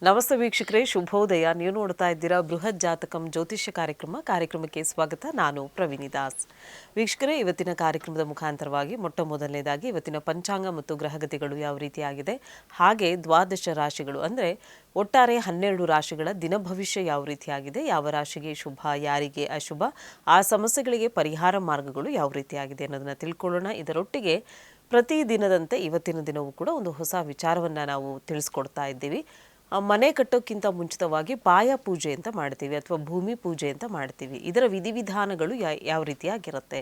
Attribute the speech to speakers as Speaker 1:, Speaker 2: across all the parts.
Speaker 1: ನಮಸ್ತೆ ವೀಕ್ಷಕರೇ, ಶುಭೋದಯ. ನೀವು ನೋಡ್ತಾ ಇದ್ದೀರಾ ಬೃಹತ್ ಜಾತಕಂ ಜ್ಯೋತಿಷ್ಯ ಕಾರ್ಯಕ್ರಮಕ್ಕೆ ಸ್ವಾಗತ. ನಾನು ಪ್ರವೀಣಿ ದಾಸ್. ವೀಕ್ಷಕರೇ, ಇವತ್ತಿನ ಕಾರ್ಯಕ್ರಮದ ಮುಖಾಂತರವಾಗಿ ಮೊದಲನೇದಾಗಿ ಇವತ್ತಿನ ಪಂಚಾಂಗ ಮತ್ತು ಗ್ರಹಗತಿಗಳು ಯಾವ ರೀತಿಯಾಗಿದೆ, ಹಾಗೆ ದ್ವಾದಶ ರಾಶಿಗಳು ಅಂದರೆ ಒಟ್ಟಾರೆ 12 ರಾಶಿಗಳ ದಿನ ಭವಿಷ್ಯ ಯಾವ ರೀತಿಯಾಗಿದೆ, ಯಾವ ರಾಶಿಗೆ ಶುಭ, ಯಾರಿಗೆ ಅಶುಭ, ಆ ಸಮಸ್ಯೆಗಳಿಗೆ ಪರಿಹಾರ ಮಾರ್ಗಗಳು ಯಾವ ರೀತಿಯಾಗಿದೆ ಅನ್ನೋದನ್ನು ತಿಳ್ಕೊಳ್ಳೋಣ. ಇದರೊಟ್ಟಿಗೆ ಪ್ರತಿ ದಿನದಂತೆ ಇವತ್ತಿನ ದಿನವೂ ಕೂಡ ಒಂದು ಹೊಸ ವಿಚಾರವನ್ನು ನಾವು ತಿಳಿಸ್ಕೊಡ್ತಾ ಇದ್ದೀವಿ. ಮನೆ ಕಟ್ಟೋಕ್ಕಿಂತ ಮುಂಚಿತವಾಗಿ ಪಾಯ ಪೂಜೆ ಅಂತ ಮಾಡ್ತೀವಿ ಅಥವಾ ಭೂಮಿ ಪೂಜೆ ಅಂತ ಮಾಡ್ತೀವಿ. ಇದರ ವಿಧಿವಿಧಾನಗಳು ಯಾವ ರೀತಿಯಾಗಿರುತ್ತೆ,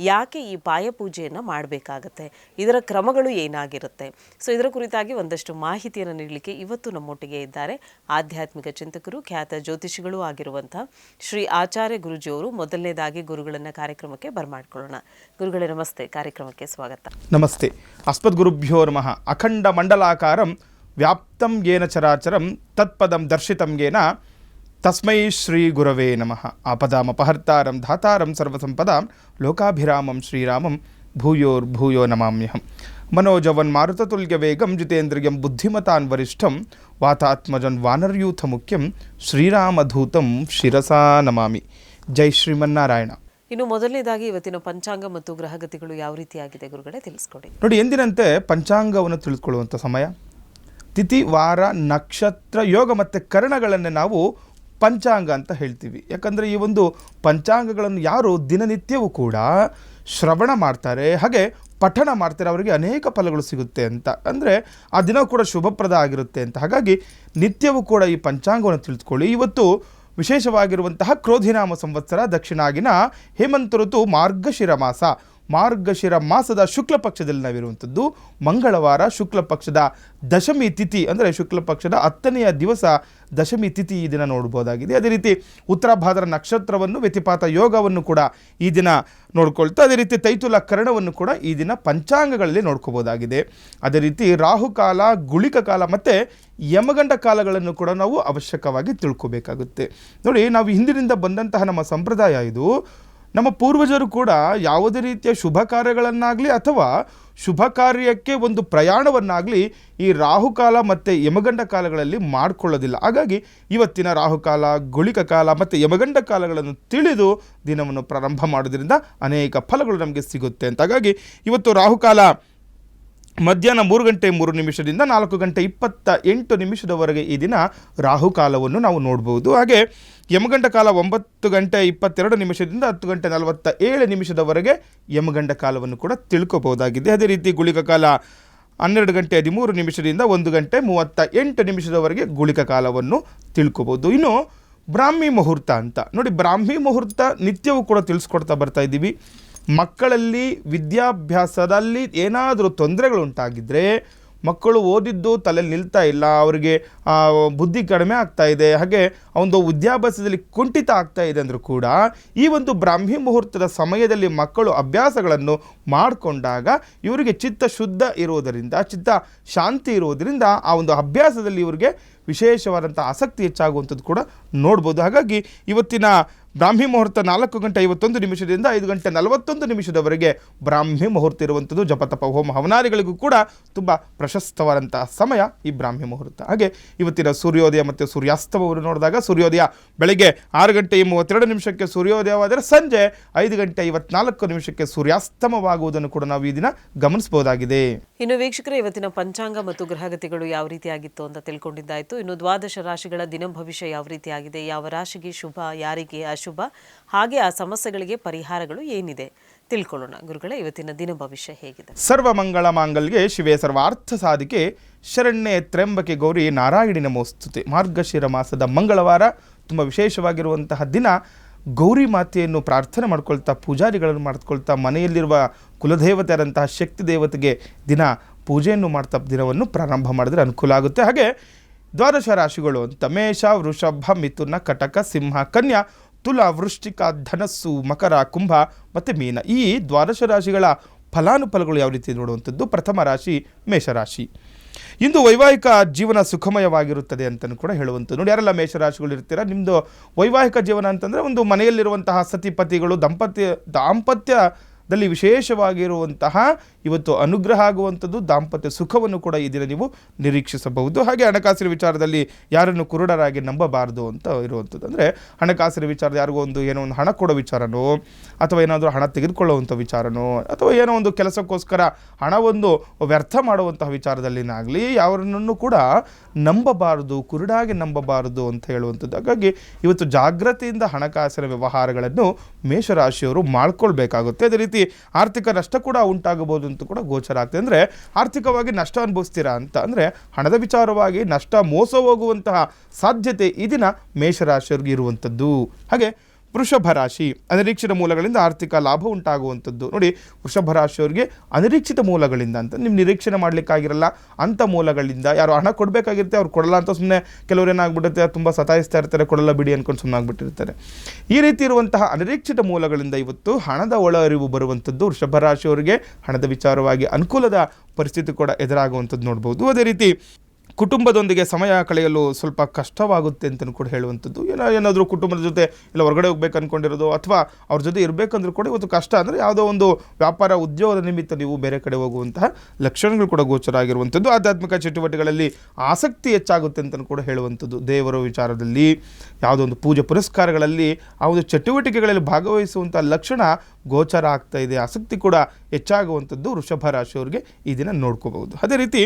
Speaker 1: ಯಾಕೆ ಈ ಪಾಯ ಪೂಜೆಯನ್ನು ಮಾಡಬೇಕಾಗತ್ತೆ, ಇದರ ಕ್ರಮಗಳು ಏನಾಗಿರುತ್ತೆ, ಸೊ ಇದರ ಕುರಿತಾಗಿ ಒಂದಷ್ಟು ಮಾಹಿತಿಯನ್ನು ನೀಡಲಿಕ್ಕೆ ಇವತ್ತು ನಮ್ಮೊಟ್ಟಿಗೆ ಇದ್ದಾರೆ ಆಧ್ಯಾತ್ಮಿಕ ಚಿಂತಕರು, ಖ್ಯಾತ ಜ್ಯೋತಿಷಿಗಳು ಆಗಿರುವಂಥ ಶ್ರೀ ಆಚಾರ್ಯ ಗುರುಜಿಯವರು. ಮೊದಲನೇದಾಗಿ ಗುರುಗಳನ್ನು ಕಾರ್ಯಕ್ರಮಕ್ಕೆ ಬರಮಾಡ್ಕೊಳ್ಳೋಣ. ಗುರುಗಳೇ ನಮಸ್ತೆ, ಕಾರ್ಯಕ್ರಮಕ್ಕೆ ಸ್ವಾಗತ.
Speaker 2: ನಮಸ್ತೆ. ಅಸ್ಮದ್ ಗುರುಭ್ಯೋ ನಮಃ. ಅಖಂಡ ಮಂಡಲಾಕಾರಂ ವ್ಯಾಪ್ತಂ ಯೇನ ಚರಾಚರಂ ತತ್ಪದಂ ದರ್ಶಿತಂ ಯೇನ ತಸ್ಮೈ ಶ್ರೀ ಗುರವೇ ನಮಃ. ಆಪದಾಮಪಹರ್ತಾರಂ ಧಾತಾರಂ ಸರ್ವಸಂಪದಾಂ ಲೋಕಾಭಿರಾಮಂ ಶ್ರೀರಾಮಂ ಭೂಯೋರ್ಭೂಯೋ ನಮಾಮ್ಯಹಂ. ಮನೋಜವನ್ ಮಾರುತತುಲ್ಯ ವೇಗಂ ಜಿತೇಂದ್ರಿಯಂ ಬುದ್ಧಿಮತಾನ್ ವರಿಷ್ಠಂ ವಾತಾತ್ಮಜನ್ ವಾನರ್ಯೂಥ ಮುಖ್ಯಂ ಶ್ರೀರಾಮಧೂತಂ ಶಿರಸಾ ನಮಾಮಿ. ಜೈ ಶ್ರೀಮನ್ನಾರಾಯಣ.
Speaker 1: ಇನ್ನು ಮೊದಲನೇದಾಗಿ ಇವತ್ತಿನ ಪಂಚಾಂಗ ಮತ್ತು ಗ್ರಹಗತಿಗಳು ಯಾವ ರೀತಿಯಾಗಿದೆ ಗುರುಗಳೇ, ತಿಳಿಸ್ಕೊಡಿ.
Speaker 2: ನೋಡಿ, ಎಂದಿನಂತೆ ಪಂಚಾಂಗವನ್ನು ತಿಳಿದುಕೊಳ್ಳುವಂಥ ಸಮಯ. ತಿಥಿ, ವಾರ, ನಕ್ಷತ್ರ, ಯೋಗ ಮತ್ತು ಕರಣಗಳನ್ನು ನಾವು ಪಂಚಾಂಗ ಅಂತ ಹೇಳ್ತೀವಿ. ಯಾಕಂದರೆ ಈ ಒಂದು ಪಂಚಾಂಗಗಳನ್ನು ಯಾರು ದಿನನಿತ್ಯವೂ ಕೂಡ ಶ್ರವಣ ಮಾಡ್ತಾರೆ, ಹಾಗೆ ಪಠಣ ಮಾಡ್ತಾರೆ, ಅವರಿಗೆ ಅನೇಕ ಫಲಗಳು ಸಿಗುತ್ತೆ ಅಂತ. ಅಂದರೆ ಆ ದಿನ ಕೂಡ ಶುಭಪ್ರದ ಆಗಿರುತ್ತೆ ಅಂತ. ಹಾಗಾಗಿ ನಿತ್ಯವೂ ಕೂಡ ಈ ಪಂಚಾಂಗವನ್ನು ತಿಳಿದುಕೊಳ್ಳಿ. ಇವತ್ತು ವಿಶೇಷವಾಗಿರುವಂತಹ ಕ್ರೋಧಿನಾಮ ಸಂವತ್ಸರ, ದಕ್ಷಿಣಾಗಿನ ಹೇಮಂತ ಋತು, ಮಾರ್ಗಶಿರ ಮಾಸ. ಮಾರ್ಗಶಿರ ಮಾಸದ ಶುಕ್ಲ ಪಕ್ಷದಲ್ಲಿ ನಾವಿರುವಂಥದ್ದು. ಮಂಗಳವಾರ, ಶುಕ್ಲ ಪಕ್ಷದ ದಶಮಿ ತಿಥಿ, ಅಂದರೆ ಶುಕ್ಲ ಪಕ್ಷದ 10ನೆಯ ದಿವಸ ದಶಮಿ ತಿಥಿ ಈ ದಿನ ನೋಡ್ಬೋದಾಗಿದೆ. ಅದೇ ರೀತಿ ಉತ್ತರ ಭಾದ್ರ ನಕ್ಷತ್ರವನ್ನು, ವ್ಯತಿಪಾತ ಯೋಗವನ್ನು ಕೂಡ ಈ ದಿನ ನೋಡ್ಕೊಳ್ತಾ, ಅದೇ ರೀತಿ ತೈತುಲ ಕರಣವನ್ನು ಕೂಡ ಈ ದಿನ ಪಂಚಾಂಗಗಳಲ್ಲಿ ನೋಡ್ಕೋಬೋದಾಗಿದೆ. ಅದೇ ರೀತಿ ರಾಹುಕಾಲ, ಗುಳಿಕ ಕಾಲ ಮತ್ತು ಯಮಗಂಡ ಕಾಲಗಳನ್ನು ಕೂಡ ನಾವು ಅವಶ್ಯಕವಾಗಿ ತಿಳ್ಕೋಬೇಕಾಗುತ್ತೆ. ನೋಡಿ, ನಾವು ಹಿಂದಿನಿಂದ ಬಂದಂತಹ ನಮ್ಮ ಸಂಪ್ರದಾಯ ಇದು. ನಮ್ಮ ಪೂರ್ವಜರು ಕೂಡ ಯಾವುದೇ ರೀತಿಯ ಶುಭ ಕಾರ್ಯಗಳನ್ನಾಗಲಿ ಅಥವಾ ಶುಭ ಕಾರ್ಯಕ್ಕೆ ಒಂದು ಪ್ರಯಾಣವನ್ನಾಗಲಿ ಈ ರಾಹುಕಾಲ ಮತ್ತು ಯಮಗಂಡ ಕಾಲಗಳಲ್ಲಿ ಮಾಡಿಕೊಳ್ಳೋದಿಲ್ಲ. ಹಾಗಾಗಿ ಇವತ್ತಿನ ರಾಹುಕಾಲ, ಗುಳಿಕ ಕಾಲ ಮತ್ತು ಯಮಗಂಡ ಕಾಲಗಳನ್ನು ತಿಳಿದು ದಿನವನ್ನು ಪ್ರಾರಂಭ ಮಾಡೋದ್ರಿಂದ ಅನೇಕ ಫಲಗಳು ನಮಗೆ ಸಿಗುತ್ತೆ ಅಂತ. ಹಾಗಾಗಿ ಇವತ್ತು ರಾಹುಕಾಲ ಮಧ್ಯಾಹ್ನ 3 ಗಂಟೆ 3 ನಿಮಿಷದಿಂದ 4 ಗಂಟೆ 28 ನಿಮಿಷದವರೆಗೆ ಈ ದಿನ ರಾಹುಕಾಲವನ್ನು ನಾವು ನೋಡ್ಬೋದು. ಹಾಗೆ ಯಮಗಂಡ ಕಾಲ 9 ಗಂಟೆ 22 ನಿಮಿಷದಿಂದ 10 ಗಂಟೆ 47 ನಿಮಿಷದವರೆಗೆ ಯಮಗಂಡ ಕಾಲವನ್ನು ಕೂಡ ತಿಳ್ಕೊಬೋದಾಗಿದೆ. ಅದೇ ರೀತಿ ಗುಳಿಕ ಕಾಲ 12 ಗಂಟೆ 13 ನಿಮಿಷದಿಂದ 1 ಗಂಟೆ 38 ನಿಮಿಷದವರೆಗೆ ಗುಳಿಕ ಕಾಲವನ್ನು ತಿಳ್ಕೊಬೋದು. ಇನ್ನು ಬ್ರಾಹ್ಮಿ ಮುಹೂರ್ತ ಅಂತ ನೋಡಿ, ಬ್ರಾಹ್ಮಿ ಮುಹೂರ್ತ ನಿತ್ಯವೂ ಕೂಡ ತಿಳಿಸ್ಕೊಡ್ತಾ ಬರ್ತಾ ಇದ್ದೀವಿ. ಮಕ್ಕಳಲ್ಲಿ ವಿದ್ಯಾಭ್ಯಾಸದಲ್ಲಿ ಏನಾದರೂ ತೊಂದರೆಗಳುಂಟಾಗಿದ್ದರೆ, ಮಕ್ಕಳು ಓದಿದ್ದು ತಲೆಯಲ್ಲಿ ನಿಲ್ತಾ ಇಲ್ಲ, ಅವರಿಗೆ ಬುದ್ಧಿ ಕಡಿಮೆ ಆಗ್ತಾ ಇದೆ, ಹಾಗೆ ಒಂದು ವಿದ್ಯಾಭ್ಯಾಸದಲ್ಲಿ ಕುಂಠಿತ ಆಗ್ತಾ ಇದೆ ಅಂದರೂ ಕೂಡ ಈ ಒಂದು ಬ್ರಾಹ್ಮಿ ಮುಹೂರ್ತದ ಸಮಯದಲ್ಲಿ ಮಕ್ಕಳು ಅಭ್ಯಾಸಗಳನ್ನು ಮಾಡಿಕೊಂಡಾಗ ಇವರಿಗೆ ಚಿತ್ತ ಶುದ್ಧ ಇರುವುದರಿಂದ, ಚಿತ್ತ ಶಾಂತಿ ಇರುವುದರಿಂದ ಆ ಒಂದು ಅಭ್ಯಾಸದಲ್ಲಿ ಇವರಿಗೆ ವಿಶೇಷವಾದಂಥ ಆಸಕ್ತಿ ಹೆಚ್ಚಾಗುವಂಥದ್ದು ಕೂಡ ನೋಡ್ಬೋದು. ಹಾಗಾಗಿ ಇವತ್ತಿನ ಬ್ರಾಹ್ಮಿ ಮುಹೂರ್ತ 4 ಗಂಟೆ 51 ನಿಮಿಷದಿಂದ 5 ಗಂಟೆ 41 ನಿಮಿಷದವರೆಗೆ ಬ್ರಾಹ್ಮಿ ಮುಹೂರ್ತ ಇರುವಂಥದ್ದು. ಜಪತಪ ಹೋಮ ಹವನಾದಿಗಳಿಗೂ ಕೂಡ ತುಂಬ ಪ್ರಶಸ್ತವಾದಂತಹ ಸಮಯ ಈ ಬ್ರಾಹ್ಮಿ ಮುಹೂರ್ತ. ಹಾಗೆ ಇವತ್ತಿನ ಸೂರ್ಯೋದಯ ಮತ್ತು ಸೂರ್ಯಾಸ್ತಮವನ್ನು ನೋಡಿದಾಗ ಸೂರ್ಯೋದಯ ಬೆಳಗ್ಗೆ 6 ಗಂಟೆ 32 ನಿಮಿಷಕ್ಕೆ ಸೂರ್ಯೋದಯವಾದರೆ ಸಂಜೆ 5 ಗಂಟೆ 54 ನಿಮಿಷಕ್ಕೆ ಸೂರ್ಯಾಸ್ತಮವಾಗುವುದನ್ನು ಕೂಡ ನಾವು ಈ ದಿನ ಗಮನಿಸಬಹುದಾಗಿದೆ.
Speaker 1: ಇನ್ನು ವೀಕ್ಷಕರೇ, ಇವತ್ತಿನ ಪಂಚಾಂಗ ಮತ್ತು ಗ್ರಹಗತಿಗಳು ಯಾವ ರೀತಿಯಾಗಿತ್ತು ಅಂತ ತಿಳ್ಕೊಂಡಿದ್ದಾಯಿತು. ಇನ್ನು ದ್ವಾದಶ ರಾಶಿಗಳ ದಿನ ಭವಿಷ್ಯ ಯಾವ ರೀತಿಯಾಗಿದೆ, ಯಾವ ರಾಶಿಗೆ ಶುಭ, ಯಾರಿಗೆ ಅಶುಭ, ಹಾಗೆ ಆ ಸಮಸ್ಯೆಗಳಿಗೆ ಪರಿಹಾರಗಳು ಏನಿದೆ ತಿಳ್ಕೊಳ್ಳೋಣ. ಗುರುಗಳೇ, ಇವತ್ತಿನ ದಿನ ಭವಿಷ್ಯ ಹೇಗಿದೆ?
Speaker 2: ಸರ್ವ ಮಂಗಳ ಮಾಂಗಲ್ಯೆ ಶಿವೆ ಸರ್ವಾರ್ಥ ಸಾಧಿಕೆ ಶರಣ್ಯೆ ತ್ರ್ಯಂಬಕೆ ಗೌರಿ ನಾರಾಯಣಿ ನಮೋಸ್ತುತೆ. ಮಾರ್ಗಶಿರ ಮಾಸದ ಮಂಗಳವಾರ ತುಂಬ ವಿಶೇಷವಾಗಿರುವಂತಹ ದಿನ. ಗೌರಿ ಮಾತೆಯನ್ನು ಪ್ರಾರ್ಥನೆ ಮಾಡ್ಕೊಳ್ತಾ, ಪೂಜಾರಿಗಳನ್ನು ಮಾಡ್ಕೊಳ್ತಾ, ಮನೆಯಲ್ಲಿರುವ ಕುಲದೇವತೆಯಾದಂತಹ ಶಕ್ತಿ ದೇವತೆಗೆ ದಿನ ಪೂಜೆಯನ್ನು ಮಾಡ್ತಾ ದಿನವನ್ನು ಪ್ರಾರಂಭ ಮಾಡಿದ್ರೆ ಅನುಕೂಲ ಆಗುತ್ತೆ. ಹಾಗೆ ದ್ವಾದಶ ರಾಶಿಗಳು ಅಂತ ಮೇಷ, ವೃಷಭ, ಮಿಥುನ, ಕಟಕ, ಸಿಂಹ, ಕನ್ಯಾ, ತುಲ, ವೃಶ್ಚಿಕ, ಧನಸ್ಸು, ಮಕರ, ಕುಂಭ ಮತ್ತು ಮೀನ. ಈ ದ್ವಾದಶ ರಾಶಿಗಳ ಫಲಾನುಫಲಗಳು ಯಾವ ರೀತಿ ನೋಡುವಂಥದ್ದು. ಪ್ರಥಮ ರಾಶಿ ಮೇಷರಾಶಿ. ಇಂದು ವೈವಾಹಿಕ ಜೀವನ ಸುಖಮಯವಾಗಿರುತ್ತದೆ ಅಂತಲೂ ಕೂಡ ಹೇಳುವಂಥದ್ದು. ನೋಡಿ, ಯಾರೆಲ್ಲ ಮೇಷರಾಶಿಗಳು ಇರ್ತೀರಾ, ನಿಮ್ಮದು ವೈವಾಹಿಕ ಜೀವನ ಅಂತಂದರೆ ಒಂದು ಮನೆಯಲ್ಲಿರುವಂತಹ ಸತಿಪತಿಗಳು ದಾಂಪತ್ಯದಲ್ಲಿ ವಿಶೇಷವಾಗಿರುವಂತಹ ಇವತ್ತು ಅನುಗ್ರಹ ಆಗುವಂಥದ್ದು, ದಾಂಪತ್ಯ ಸುಖವನ್ನು ಕೂಡ ಈ ದಿನ ನೀವು ನಿರೀಕ್ಷಿಸಬಹುದು. ಹಾಗೆ ಹಣಕಾಸಿನ ವಿಚಾರದಲ್ಲಿ ಯಾರನ್ನು ಕುರುಡರಾಗಿ ನಂಬಬಾರದು ಅಂತ ಇರುವಂಥದ್ದು. ಅಂದರೆ ಹಣಕಾಸಿನ ವಿಚಾರ ಯಾರಿಗೋ ಏನೋ ಒಂದು ಹಣ ಕೊಡೋ ವಿಚಾರನೋ, ಅಥವಾ ಏನಾದರೂ ಹಣ ತೆಗೆದುಕೊಳ್ಳುವಂಥ ವಿಚಾರನೋ, ಅಥವಾ ಏನೋ ಒಂದು ಕೆಲಸಕ್ಕೋಸ್ಕರ ಹಣವೊಂದು ವ್ಯರ್ಥ ಮಾಡುವಂತಹ ವಿಚಾರದಲ್ಲಿನಾಗಲಿ ಯಾರನ್ನು ಕೂಡ ನಂಬಬಾರದು, ಕುರುಡಾಗಿ ನಂಬಬಾರದು ಅಂತ ಹೇಳುವಂಥದ್ದು. ಹಾಗಾಗಿ ಇವತ್ತು ಜಾಗ್ರತೆಯಿಂದ ಹಣಕಾಸಿನ ವ್ಯವಹಾರಗಳನ್ನು ಮೇಷರಾಶಿಯವರು ಮಾಡ್ಕೊಳ್ಬೇಕಾಗುತ್ತೆ. ಅದೇ ರೀತಿ ಆರ್ಥಿಕ ನಷ್ಟ ಕೂಡ ಉಂಟಾಗಬಹುದು ಅಂತ ಕೂಡ ಗೋಚರ ಆಗ್ತದೆ. ಅಂದರೆ ಆರ್ಥಿಕವಾಗಿ ನಷ್ಟ ಅನುಭವಿಸ್ತೀರಾ ಅಂತ ಅಂದರೆ ಹಣದ ವಿಚಾರವಾಗಿ ನಷ್ಟ, ಮೋಸ ಹೋಗುವಂತಹ ಸಾಧ್ಯತೆ ಈ ದಿನ ಮೇಷರಾಶಿಯವರಿಗೆ ಇರುವಂಥದ್ದು. ಹಾಗೆ ವೃಷಭ ರಾಶಿ, ಅನಿರೀಕ್ಷಿತ ಮೂಲಗಳಿಂದ ಆರ್ಥಿಕ ಲಾಭ ಉಂಟಾಗುವಂಥದ್ದು. ನೋಡಿ, ವೃಷಭ ರಾಶಿಯವರಿಗೆ ಅನಿರೀಕ್ಷಿತ ಮೂಲಗಳಿಂದ ಅಂತ ನಿಮ್ಮ ನಿರೀಕ್ಷಣೆ ಮಾಡಲಿಕ್ಕಾಗಿರಲ್ಲ ಅಂಥ ಮೂಲಗಳಿಂದ ಯಾರು ಹಣ ಕೊಡಬೇಕಾಗಿರುತ್ತೆ ಅವ್ರು ಕೊಡಲ್ಲ ಅಂತ ಸುಮ್ಮನೆ ಕೆಲವರು ಏನಾಗ್ಬಿಡುತ್ತೆ, ತುಂಬ ಸತಾಯಿಸ್ತಾ ಇರ್ತಾರೆ, ಕೊಡಲ್ಲ ಬಿಡಿ ಅಂದ್ಕೊಂಡು ಸುಮ್ಮನೆ ಆಗ್ಬಿಟ್ಟಿರ್ತಾರೆ. ಈ ರೀತಿ ಇರುವಂತಹ ಅನಿರೀಕ್ಷಿತ ಮೂಲಗಳಿಂದ ಇವತ್ತು ಹಣದ ಒಳ ಅರಿವು ಬರುವಂಥದ್ದು. ವೃಷಭ ರಾಶಿಯವರಿಗೆ ಹಣದ ವಿಚಾರವಾಗಿ ಅನುಕೂಲದ ಪರಿಸ್ಥಿತಿ ಕೂಡ ಎದುರಾಗುವಂಥದ್ದು ನೋಡ್ಬೋದು. ಅದೇ ರೀತಿ ಕುಟುಂಬದೊಂದಿಗೆ ಸಮಯ ಕಳೆಯಲು ಸ್ವಲ್ಪ ಕಷ್ಟವಾಗುತ್ತೆ ಅಂತಲೂ ಕೂಡ ಹೇಳುವಂಥದ್ದು. ಏನಾದರೂ ಕುಟುಂಬದ ಜೊತೆ ಇಲ್ಲ ಹೊರಗಡೆ ಹೋಗ್ಬೇಕು ಅಂದ್ಕೊಂಡಿರೋದು, ಅಥವಾ ಅವ್ರ ಜೊತೆ ಇರಬೇಕಂದ್ರೂ ಕೂಡ ಇವತ್ತು ಕಷ್ಟ. ಅಂದರೆ ಯಾವುದೋ ಒಂದು ವ್ಯಾಪಾರ ಉದ್ಯೋಗದ ನಿಮಿತ್ತ ನೀವು ಬೇರೆ ಕಡೆ ಹೋಗುವಂತಹ ಲಕ್ಷಣಗಳು ಕೂಡ ಗೋಚರ ಆಗಿರುವಂಥದ್ದು. ಆಧ್ಯಾತ್ಮಿಕ ಚಟುವಟಿಕೆಗಳಲ್ಲಿ ಆಸಕ್ತಿ ಹೆಚ್ಚಾಗುತ್ತೆ ಅಂತಲೂ ಕೂಡ ಹೇಳುವಂಥದ್ದು. ದೇವರ ವಿಚಾರದಲ್ಲಿ ಯಾವುದೋ ಒಂದು ಪೂಜೆ ಪುರಸ್ಕಾರಗಳಲ್ಲಿ ಆ ಒಂದು ಚಟುವಟಿಕೆಗಳಲ್ಲಿ ಭಾಗವಹಿಸುವಂಥ ಲಕ್ಷಣ ಗೋಚರ ಆಗ್ತಾ ಇದೆ. ಆಸಕ್ತಿ ಕೂಡ ಹೆಚ್ಚಾಗುವಂಥದ್ದು ವೃಷಭ ರಾಶಿಯವರಿಗೆ ಈ ದಿನ ನೋಡ್ಕೋಬಹುದು. ಅದೇ ರೀತಿ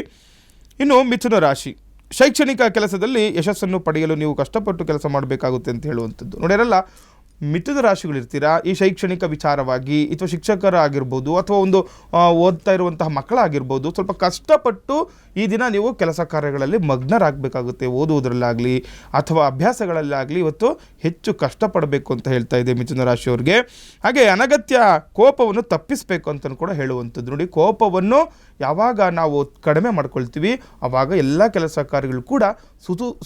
Speaker 2: ಇನ್ನು ಮಿಥುನ ರಾಶಿ, ಶೈಕ್ಷಣಿಕ ಕೆಲಸದಲ್ಲಿ ಯಶಸ್ಸನ್ನು ಪಡೆಯಲು ನೀವು ಕಷ್ಟಪಟ್ಟು ಕೆಲಸ ಮಾಡಬೇಕಾಗುತ್ತೆ ಅಂತ ಹೇಳುವಂಥದ್ದು. ನೋಡಿರಲ್ಲ, ಮಿಥುನ ರಾಶಿಗಳಿರ್ತೀರಾ, ಈ ಶೈಕ್ಷಣಿಕ ವಿಚಾರವಾಗಿ ಅಥವಾ ಶಿಕ್ಷಕರಾಗಿರ್ಬೋದು ಅಥವಾ ಒಂದು ಓದ್ತಾ ಇರುವಂತಹ ಮಕ್ಕಳಾಗಿರ್ಬೋದು, ಸ್ವಲ್ಪ ಕಷ್ಟಪಟ್ಟು ಈ ದಿನ ನೀವು ಕೆಲಸ ಕಾರ್ಯಗಳಲ್ಲಿ ಮಗ್ನರಾಗಬೇಕಾಗುತ್ತೆ. ಓದುವುದರಲ್ಲಾಗಲಿ ಅಥವಾ ಅಭ್ಯಾಸಗಳಲ್ಲಾಗಲಿ ಇವತ್ತು ಹೆಚ್ಚು ಕಷ್ಟಪಡಬೇಕು ಅಂತ ಹೇಳ್ತಾ ಇದೆ ಮಿಥುನ ರಾಶಿಯವರಿಗೆ. ಹಾಗೆ ಅನಗತ್ಯ ಕೋಪವನ್ನು ತಪ್ಪಿಸಬೇಕು ಅಂತಲೂ ಕೂಡ ಹೇಳುವಂಥದ್ದು. ನೋಡಿ, ಕೋಪವನ್ನು ಯಾವಾಗ ನಾವು ಕಡಿಮೆ ಮಾಡ್ಕೊಳ್ತೀವಿ ಆವಾಗ ಎಲ್ಲ ಕೆಲಸ ಕಾರ್ಯಗಳು ಕೂಡ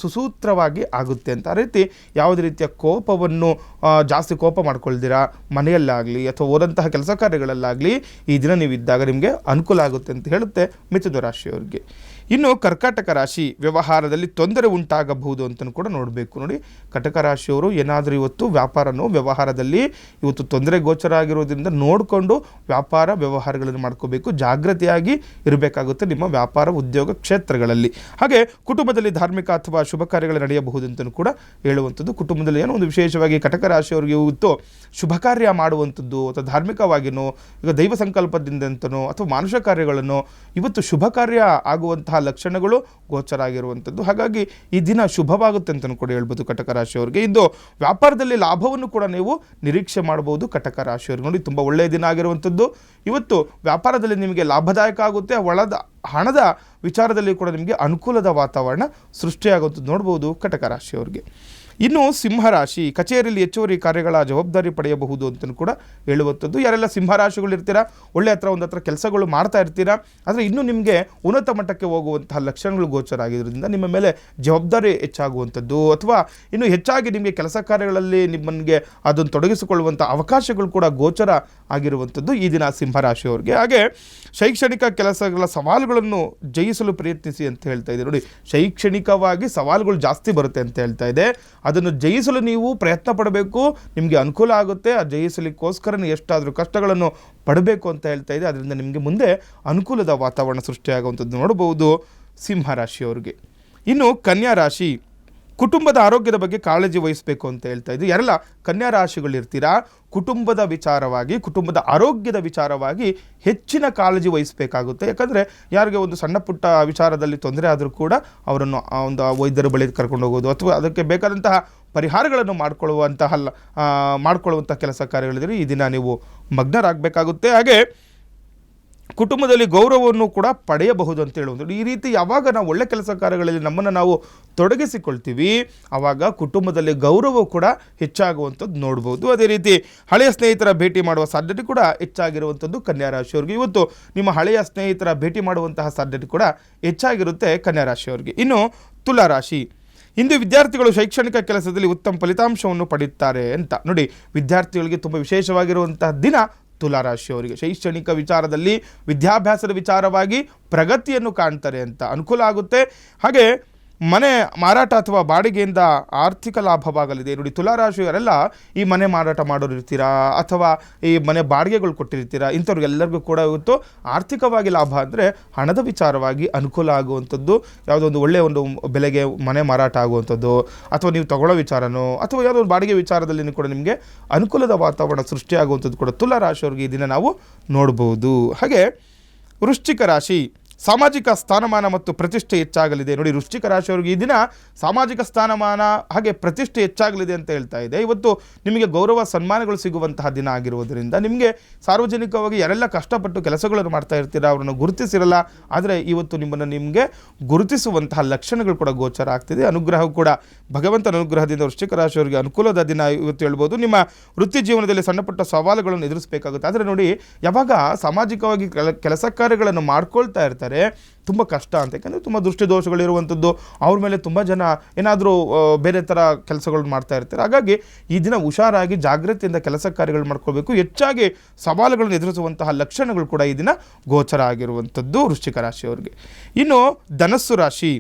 Speaker 2: ಸುಸೂತ್ರವಾಗಿ ಆಗುತ್ತೆ ಅಂತ. ಆ ರೀತಿ ಯಾವುದೇ ರೀತಿಯ ಕೋಪವನ್ನು ಜಾಸ್ತಿ ಕೋಪ ಮಾಡ್ಕೊಳ್ದಿರಾ ಮನೆಯಲ್ಲಾಗಲಿ ಅಥವಾ ಓದಂತಹ ಕೆಲಸ ಕಾರ್ಯಗಳಲ್ಲಾಗಲಿ ಈ ದಿನ ನೀವು ಇದ್ದಾಗ ನಿಮಗೆ ಅನುಕೂಲ ಆಗುತ್ತೆ ಅಂತ ಹೇಳುತ್ತೆ ಮಿಥುನ ರಾಶಿಯವರಿಗೆ. ಇನ್ನು ಕರ್ಕಾಟಕ ರಾಶಿ, ವ್ಯವಹಾರದಲ್ಲಿ ತೊಂದರೆ ಉಂಟಾಗಬಹುದು ಅಂತಲೂ ಕೂಡ ನೋಡಬೇಕು. ನೋಡಿ, ಕಟಕ ರಾಶಿಯವರು ಏನಾದರೂ ಇವತ್ತು ವ್ಯವಹಾರದಲ್ಲಿ ಇವತ್ತು ತೊಂದರೆ ಗೋಚರ ಆಗಿರೋದ್ರಿಂದ ನೋಡಿಕೊಂಡು ವ್ಯಾಪಾರ ವ್ಯವಹಾರಗಳನ್ನು ಮಾಡ್ಕೋಬೇಕು, ಜಾಗೃತಿಯಾಗಿ ಇರಬೇಕಾಗುತ್ತೆ ನಿಮ್ಮ ವ್ಯಾಪಾರ ಉದ್ಯೋಗ ಕ್ಷೇತ್ರಗಳಲ್ಲಿ. ಹಾಗೆ ಕುಟುಂಬದಲ್ಲಿ ಧಾರ್ಮಿಕ ಅಥವಾ ಶುಭ ಕಾರ್ಯಗಳು ನಡೆಯಬಹುದು ಅಂತಲೂ ಕೂಡ ಹೇಳುವಂಥದ್ದು. ಕುಟುಂಬದಲ್ಲಿ ಏನೋ ಒಂದು ವಿಶೇಷವಾಗಿ ಕಟಕ ರಾಶಿಯವರಿಗೆ ಇವತ್ತು ಶುಭ ಕಾರ್ಯ ಮಾಡುವಂಥದ್ದು ಅಥವಾ ಧಾರ್ಮಿಕವಾಗಿನೋ ಈಗ ದೈವ ಸಂಕಲ್ಪದಿಂದಂತನೋ ಅಥವಾ ಮಾನುಷ ಕಾರ್ಯಗಳನ್ನು ಇವತ್ತು ಶುಭ ಕಾರ್ಯ ಆಗುವಂತಹ ಲಕ್ಷಣಗಳು ಗೋಚರ ಆಗಿರುವಂಥದ್ದು. ಹಾಗಾಗಿ ಈ ದಿನ ಶುಭವಾಗುತ್ತೆ ಅಂತಲೂ ಕೂಡ ಹೇಳ್ಬೋದು ಕಟಕ ರಾಶಿಯವರಿಗೆ. ಇಂದು ವ್ಯಾಪಾರದಲ್ಲಿ ಲಾಭವನ್ನು ಕೂಡ ನೀವು ನಿರೀಕ್ಷೆ ಮಾಡಬಹುದು ಕಟಕ ರಾಶಿಯವರಿಗೆ. ನೋಡಿ, ತುಂಬ ಒಳ್ಳೆಯ ದಿನ ಆಗಿರುವಂಥದ್ದು. ಇವತ್ತು ವ್ಯಾಪಾರದಲ್ಲಿ ನಿಮಗೆ ಲಾಭದಾಯಕ ಆಗುತ್ತೆ, ಹಣದ ವಿಚಾರದಲ್ಲಿ ಕೂಡ ನಿಮಗೆ ಅನುಕೂಲದ ವಾತಾವರಣ ಸೃಷ್ಟಿಯಾಗುವಂಥದ್ದು ನೋಡ್ಬೋದು ಕಟಕ ರಾಶಿಯವರಿಗೆ. ಇನ್ನು ಸಿಂಹರಾಶಿ, ಕಚೇರಿಯಲ್ಲಿ ಹೆಚ್ಚುವರಿ ಕಾರ್ಯಗಳ ಜವಾಬ್ದಾರಿ ಪಡೆಯಬಹುದು ಅಂತಲೂ ಕೂಡ ಹೇಳುವಂಥದ್ದು. ಯಾರೆಲ್ಲ ಸಿಂಹರಾಶಿಗಳು ಇರ್ತೀರಾ, ಒಳ್ಳೆ ಹತ್ರ ಕೆಲಸಗಳು ಮಾಡ್ತಾ ಇರ್ತೀರಾ, ಆದರೆ ಇನ್ನೂ ನಿಮಗೆ ಉನ್ನತ ಮಟ್ಟಕ್ಕೆ ಹೋಗುವಂತಹ ಲಕ್ಷಣಗಳು ಗೋಚರ ಆಗಿರೋದ್ರಿಂದ ನಿಮ್ಮ ಮೇಲೆ ಜವಾಬ್ದಾರಿ ಹೆಚ್ಚಾಗುವಂಥದ್ದು ಅಥವಾ ಇನ್ನು ಹೆಚ್ಚಾಗಿ ನಿಮಗೆ ಕೆಲಸ ಕಾರ್ಯಗಳಲ್ಲಿ ನಿಮ್ಮನಿಗೆ ಅದನ್ನು ತೊಡಗಿಸಿಕೊಳ್ಳುವಂಥ ಅವಕಾಶಗಳು ಕೂಡ ಗೋಚರ ಆಗಿರುವಂಥದ್ದು ಈ ದಿನ ಸಿಂಹರಾಶಿಯವರಿಗೆ. ಹಾಗೆ ಶೈಕ್ಷಣಿಕ ಕೆಲಸಗಳ ಸವಾಲುಗಳನ್ನು ಜಯಿಸಲು ಪ್ರಯತ್ನಿಸಿ ಅಂತ ಹೇಳ್ತಾ ಇದೆ. ನೋಡಿ, ಶೈಕ್ಷಣಿಕವಾಗಿ ಸವಾಲುಗಳು ಜಾಸ್ತಿ ಬರುತ್ತೆ ಅಂತ ಹೇಳ್ತಾ ಇದೆ. ಅದನ್ನು ಜಯಿಸಲು ನೀವು ಪ್ರಯತ್ನ ಪಡಬೇಕು, ನಿಮಗೆ ಅನುಕೂಲ ಆಗುತ್ತೆ. ಆ ಜಯಿಸಲಿಕ್ಕೋಸ್ಕರ ಎಷ್ಟಾದರೂ ಕಷ್ಟಗಳನ್ನು ಪಡಬೇಕು ಅಂತ ಹೇಳ್ತಾ ಇದೆ. ಅದರಿಂದ ನಿಮಗೆ ಮುಂದೆ ಅನುಕೂಲದ ವಾತಾವರಣ ಸೃಷ್ಟಿಯಾಗುವಂಥದ್ದು ನೋಡಬಹುದು ಸಿಂಹರಾಶಿಯವರಿಗೆ. ಇನ್ನು ಕನ್ಯಾ ರಾಶಿ, ಕುಟುಂಬದ ಆರೋಗ್ಯದ ಬಗ್ಗೆ ಕಾಳಜಿ ವಹಿಸಬೇಕು ಅಂತ ಹೇಳ್ತಾ ಇದ್ದು. ಯಾರೆಲ್ಲ ಕನ್ಯಾ ರಾಶಿಗಳಿರ್ತೀರಾ, ಕುಟುಂಬದ ವಿಚಾರವಾಗಿ ಕುಟುಂಬದ ಆರೋಗ್ಯದ ವಿಚಾರವಾಗಿ ಹೆಚ್ಚಿನ ಕಾಳಜಿ ವಹಿಸಬೇಕಾಗುತ್ತೆ. ಯಾಕಂದರೆ ಯಾರಿಗೆ ಒಂದು ಸಣ್ಣ ಪುಟ್ಟ ವಿಚಾರದಲ್ಲಿ ತೊಂದರೆ ಆದರೂ ಕೂಡ ಅವರನ್ನು ಒಂದು ವೈದ್ಯರ ಬಳಿ ಕರ್ಕೊಂಡು ಹೋಗೋದು ಅಥವಾ ಅದಕ್ಕೆ ಬೇಕಾದಂತಹ ಪರಿಹಾರಗಳನ್ನು ಮಾಡ್ಕೊಳ್ಳುವಂಥ ಕೆಲಸ ಕಾರ್ಯಗಳಿದ್ರೆ ಈ ದಿನ ನೀವು ಮಗ್ನರಾಗಬೇಕಾಗುತ್ತೆ. ಹಾಗೆ ಕುಟುಂಬದಲ್ಲಿ ಗೌರವವನ್ನು ಕೂಡ ಪಡೆಯಬಹುದು ಅಂತ ಹೇಳುವುದು. ಈ ರೀತಿ ಯಾವಾಗ ನಾವು ಒಳ್ಳೆ ಕೆಲಸ ಕಾರ್ಯಗಳಲ್ಲಿ ನಮ್ಮನ್ನು ನಾವು ತೊಡಗಿಸಿಕೊಳ್ತೀವಿ ಆವಾಗ ಕುಟುಂಬದಲ್ಲಿ ಗೌರವ ಕೂಡ ಹೆಚ್ಚಾಗುವಂಥದ್ದು ನೋಡ್ಬೋದು. ಅದೇ ರೀತಿ ಹಳೆಯ ಸ್ನೇಹಿತರ ಭೇಟಿ ಮಾಡುವ ಸಾಧ್ಯತೆ ಕೂಡ ಹೆಚ್ಚಾಗಿರುವಂಥದ್ದು ಕನ್ಯಾ ರಾಶಿಯವರಿಗೆ. ಇವತ್ತು ನಿಮ್ಮ ಹಳೆಯ ಸ್ನೇಹಿತರ ಭೇಟಿ ಮಾಡುವಂತಹ ಸಾಧ್ಯತೆ ಕೂಡ ಹೆಚ್ಚಾಗಿರುತ್ತೆ ಕನ್ಯಾ ರಾಶಿಯವರಿಗೆ. ಇನ್ನು ತುಲಾ ರಾಶಿ, ಇಂದು ವಿದ್ಯಾರ್ಥಿಗಳು ಶೈಕ್ಷಣಿಕ ಕೆಲಸದಲ್ಲಿ ಉತ್ತಮ ಫಲಿತಾಂಶವನ್ನು ಪಡೆಯುತ್ತಾರೆ ಅಂತ. ನೋಡಿ, ವಿದ್ಯಾರ್ಥಿಗಳಿಗೆ ತುಂಬ ವಿಶೇಷವಾಗಿರುವಂತಹ ದಿನ ತುಲಾರಾಶಿಯವರಿಗೆ. ಶೈಕ್ಷಣಿಕ ವಿಚಾರದಲ್ಲಿ ವಿದ್ಯಾಭ್ಯಾಸದ ವಿಚಾರವಾಗಿ ಪ್ರಗತಿಯನ್ನು ಕಾಣ್ತಾರೆ ಅಂತ ಅನುಕೂಲ ಆಗುತ್ತೆ. ಹಾಗೆ ಮನೆ ಮಾರಾಟ ಅಥವಾ ಬಾಡಿಗೆಯಿಂದ ಆರ್ಥಿಕ ಲಾಭವಾಗಲಿದೆ. ನೋಡಿ, ತುಲಾರಾಶಿಯವರೆಲ್ಲ ಈ ಮನೆ ಮಾರಾಟ ಮಾಡೋರು ಇರ್ತೀರಾ ಅಥವಾ ಈ ಮನೆ ಬಾಡಿಗೆಗಳು ಕೊಟ್ಟಿರ್ತೀರಾ, ಇಂಥವ್ರಿಗೆಲ್ಲರಿಗೂ ಕೂಡ ಇವತ್ತು ಆರ್ಥಿಕವಾಗಿ ಲಾಭ ಅಂದರೆ ಹಣದ ವಿಚಾರವಾಗಿ ಅನುಕೂಲ ಆಗುವಂಥದ್ದು, ಯಾವುದೋ ಒಂದು ಒಳ್ಳೆಯ ಒಂದು ಬೆಲೆಗೆ ಮನೆ ಮಾರಾಟ ಆಗುವಂಥದ್ದು, ಅಥವಾ ನೀವು ತಗೊಳ್ಳೋ ವಿಚಾರನೋ ಅಥವಾ ಯಾವುದೋ ಒಂದು ಬಾಡಿಗೆ ವಿಚಾರದಲ್ಲಿ ಕೂಡ ನಿಮಗೆ ಅನುಕೂಲದ ವಾತಾವರಣ ಸೃಷ್ಟಿಯಾಗುವಂಥದ್ದು ಕೂಡ ತುಲಾರಾಶಿಯವರಿಗೆ ಈ ದಿನ ನಾವು ನೋಡ್ಬೋದು. ಹಾಗೆ ವೃಶ್ಚಿಕ ರಾಶಿ, ಸಾಮಾಜಿಕ ಸ್ಥಾನಮಾನ ಮತ್ತು ಪ್ರತಿಷ್ಠೆ ಹೆಚ್ಚಾಗಲಿದೆ. ನೋಡಿ, ವೃಶ್ಚಿಕ ರಾಶಿಯವರಿಗೆ ಈ ದಿನ ಸಾಮಾಜಿಕ ಸ್ಥಾನಮಾನ ಹಾಗೆ ಪ್ರತಿಷ್ಠೆ ಹೆಚ್ಚಾಗಲಿದೆ ಅಂತ ಹೇಳ್ತಾ ಇದೆ. ಇವತ್ತು ನಿಮಗೆ ಗೌರವ ಸನ್ಮಾನಗಳು ಸಿಗುವಂತಹ ದಿನ ಆಗಿರುವುದರಿಂದ ನಿಮಗೆ ಸಾರ್ವಜನಿಕವಾಗಿ ಯಾರೆಲ್ಲ ಕಷ್ಟಪಟ್ಟು ಕೆಲಸಗಳನ್ನು ಮಾಡ್ತಾ ಇರ್ತೀರಾ ಅವರನ್ನು ಗುರುತಿಸಿರಲ್ಲ, ಆದರೆ ಇವತ್ತು ನಿಮಗೆ ಗುರುತಿಸುವಂತಹ ಲಕ್ಷಣಗಳು ಕೂಡ ಗೋಚರ ಆಗ್ತಿದೆ. ಅನುಗ್ರಹ ಕೂಡ ಭಗವಂತನ ಅನುಗ್ರಹದಿಂದ ವೃಶ್ಚಿಕ ರಾಶಿಯವರಿಗೆ ಅನುಕೂಲದ ದಿನ ಇವತ್ತು ಹೇಳ್ಬೋದು. ನಿಮ್ಮ ವೃತ್ತಿ ಜೀವನದಲ್ಲಿ ಸಣ್ಣ ಪುಟ್ಟ ಸವಾಲುಗಳನ್ನು ಎದುರಿಸಬೇಕಾಗುತ್ತೆ. ಆದರೆ ನೋಡಿ, ಯಾವಾಗ ಸಾಮಾಜಿಕವಾಗಿ ಕೆಲಸ ಕಾರ್ಯಗಳನ್ನು ಮಾಡ್ಕೊಳ್ತಾ ಇರ್ತಾರೆ ತುಂಬ ಕಷ್ಟ ಅಂತ, ಯಾಕಂದರೆ ತುಂಬ ದೃಷ್ಟಿದೋಷಗಳಿರುವಂಥದ್ದು, ಅವ್ರ ಮೇಲೆ ತುಂಬ ಜನ ಏನಾದರೂ ಬೇರೆ ಥರ ಕೆಲಸಗಳು ಮಾಡ್ತಾ ಇರ್ತಾರೆ. ಹಾಗಾಗಿ ಈ ದಿನ ಹುಷಾರಾಗಿ ಜಾಗೃತಿಯಿಂದ ಕೆಲಸ ಕಾರ್ಯಗಳು ಮಾಡ್ಕೋಬೇಕು. ಹೆಚ್ಚಾಗಿ ಸವಾಲುಗಳನ್ನು ಎದುರಿಸುವಂತಹ ಲಕ್ಷಣಗಳು ಕೂಡ ಈ ದಿನ ಗೋಚರ ಆಗಿರುವಂಥದ್ದು ವೃಶ್ಚಿಕ ರಾಶಿಯವರಿಗೆ. ಇನ್ನು ಧನಸ್ಸು ರಾಶಿ,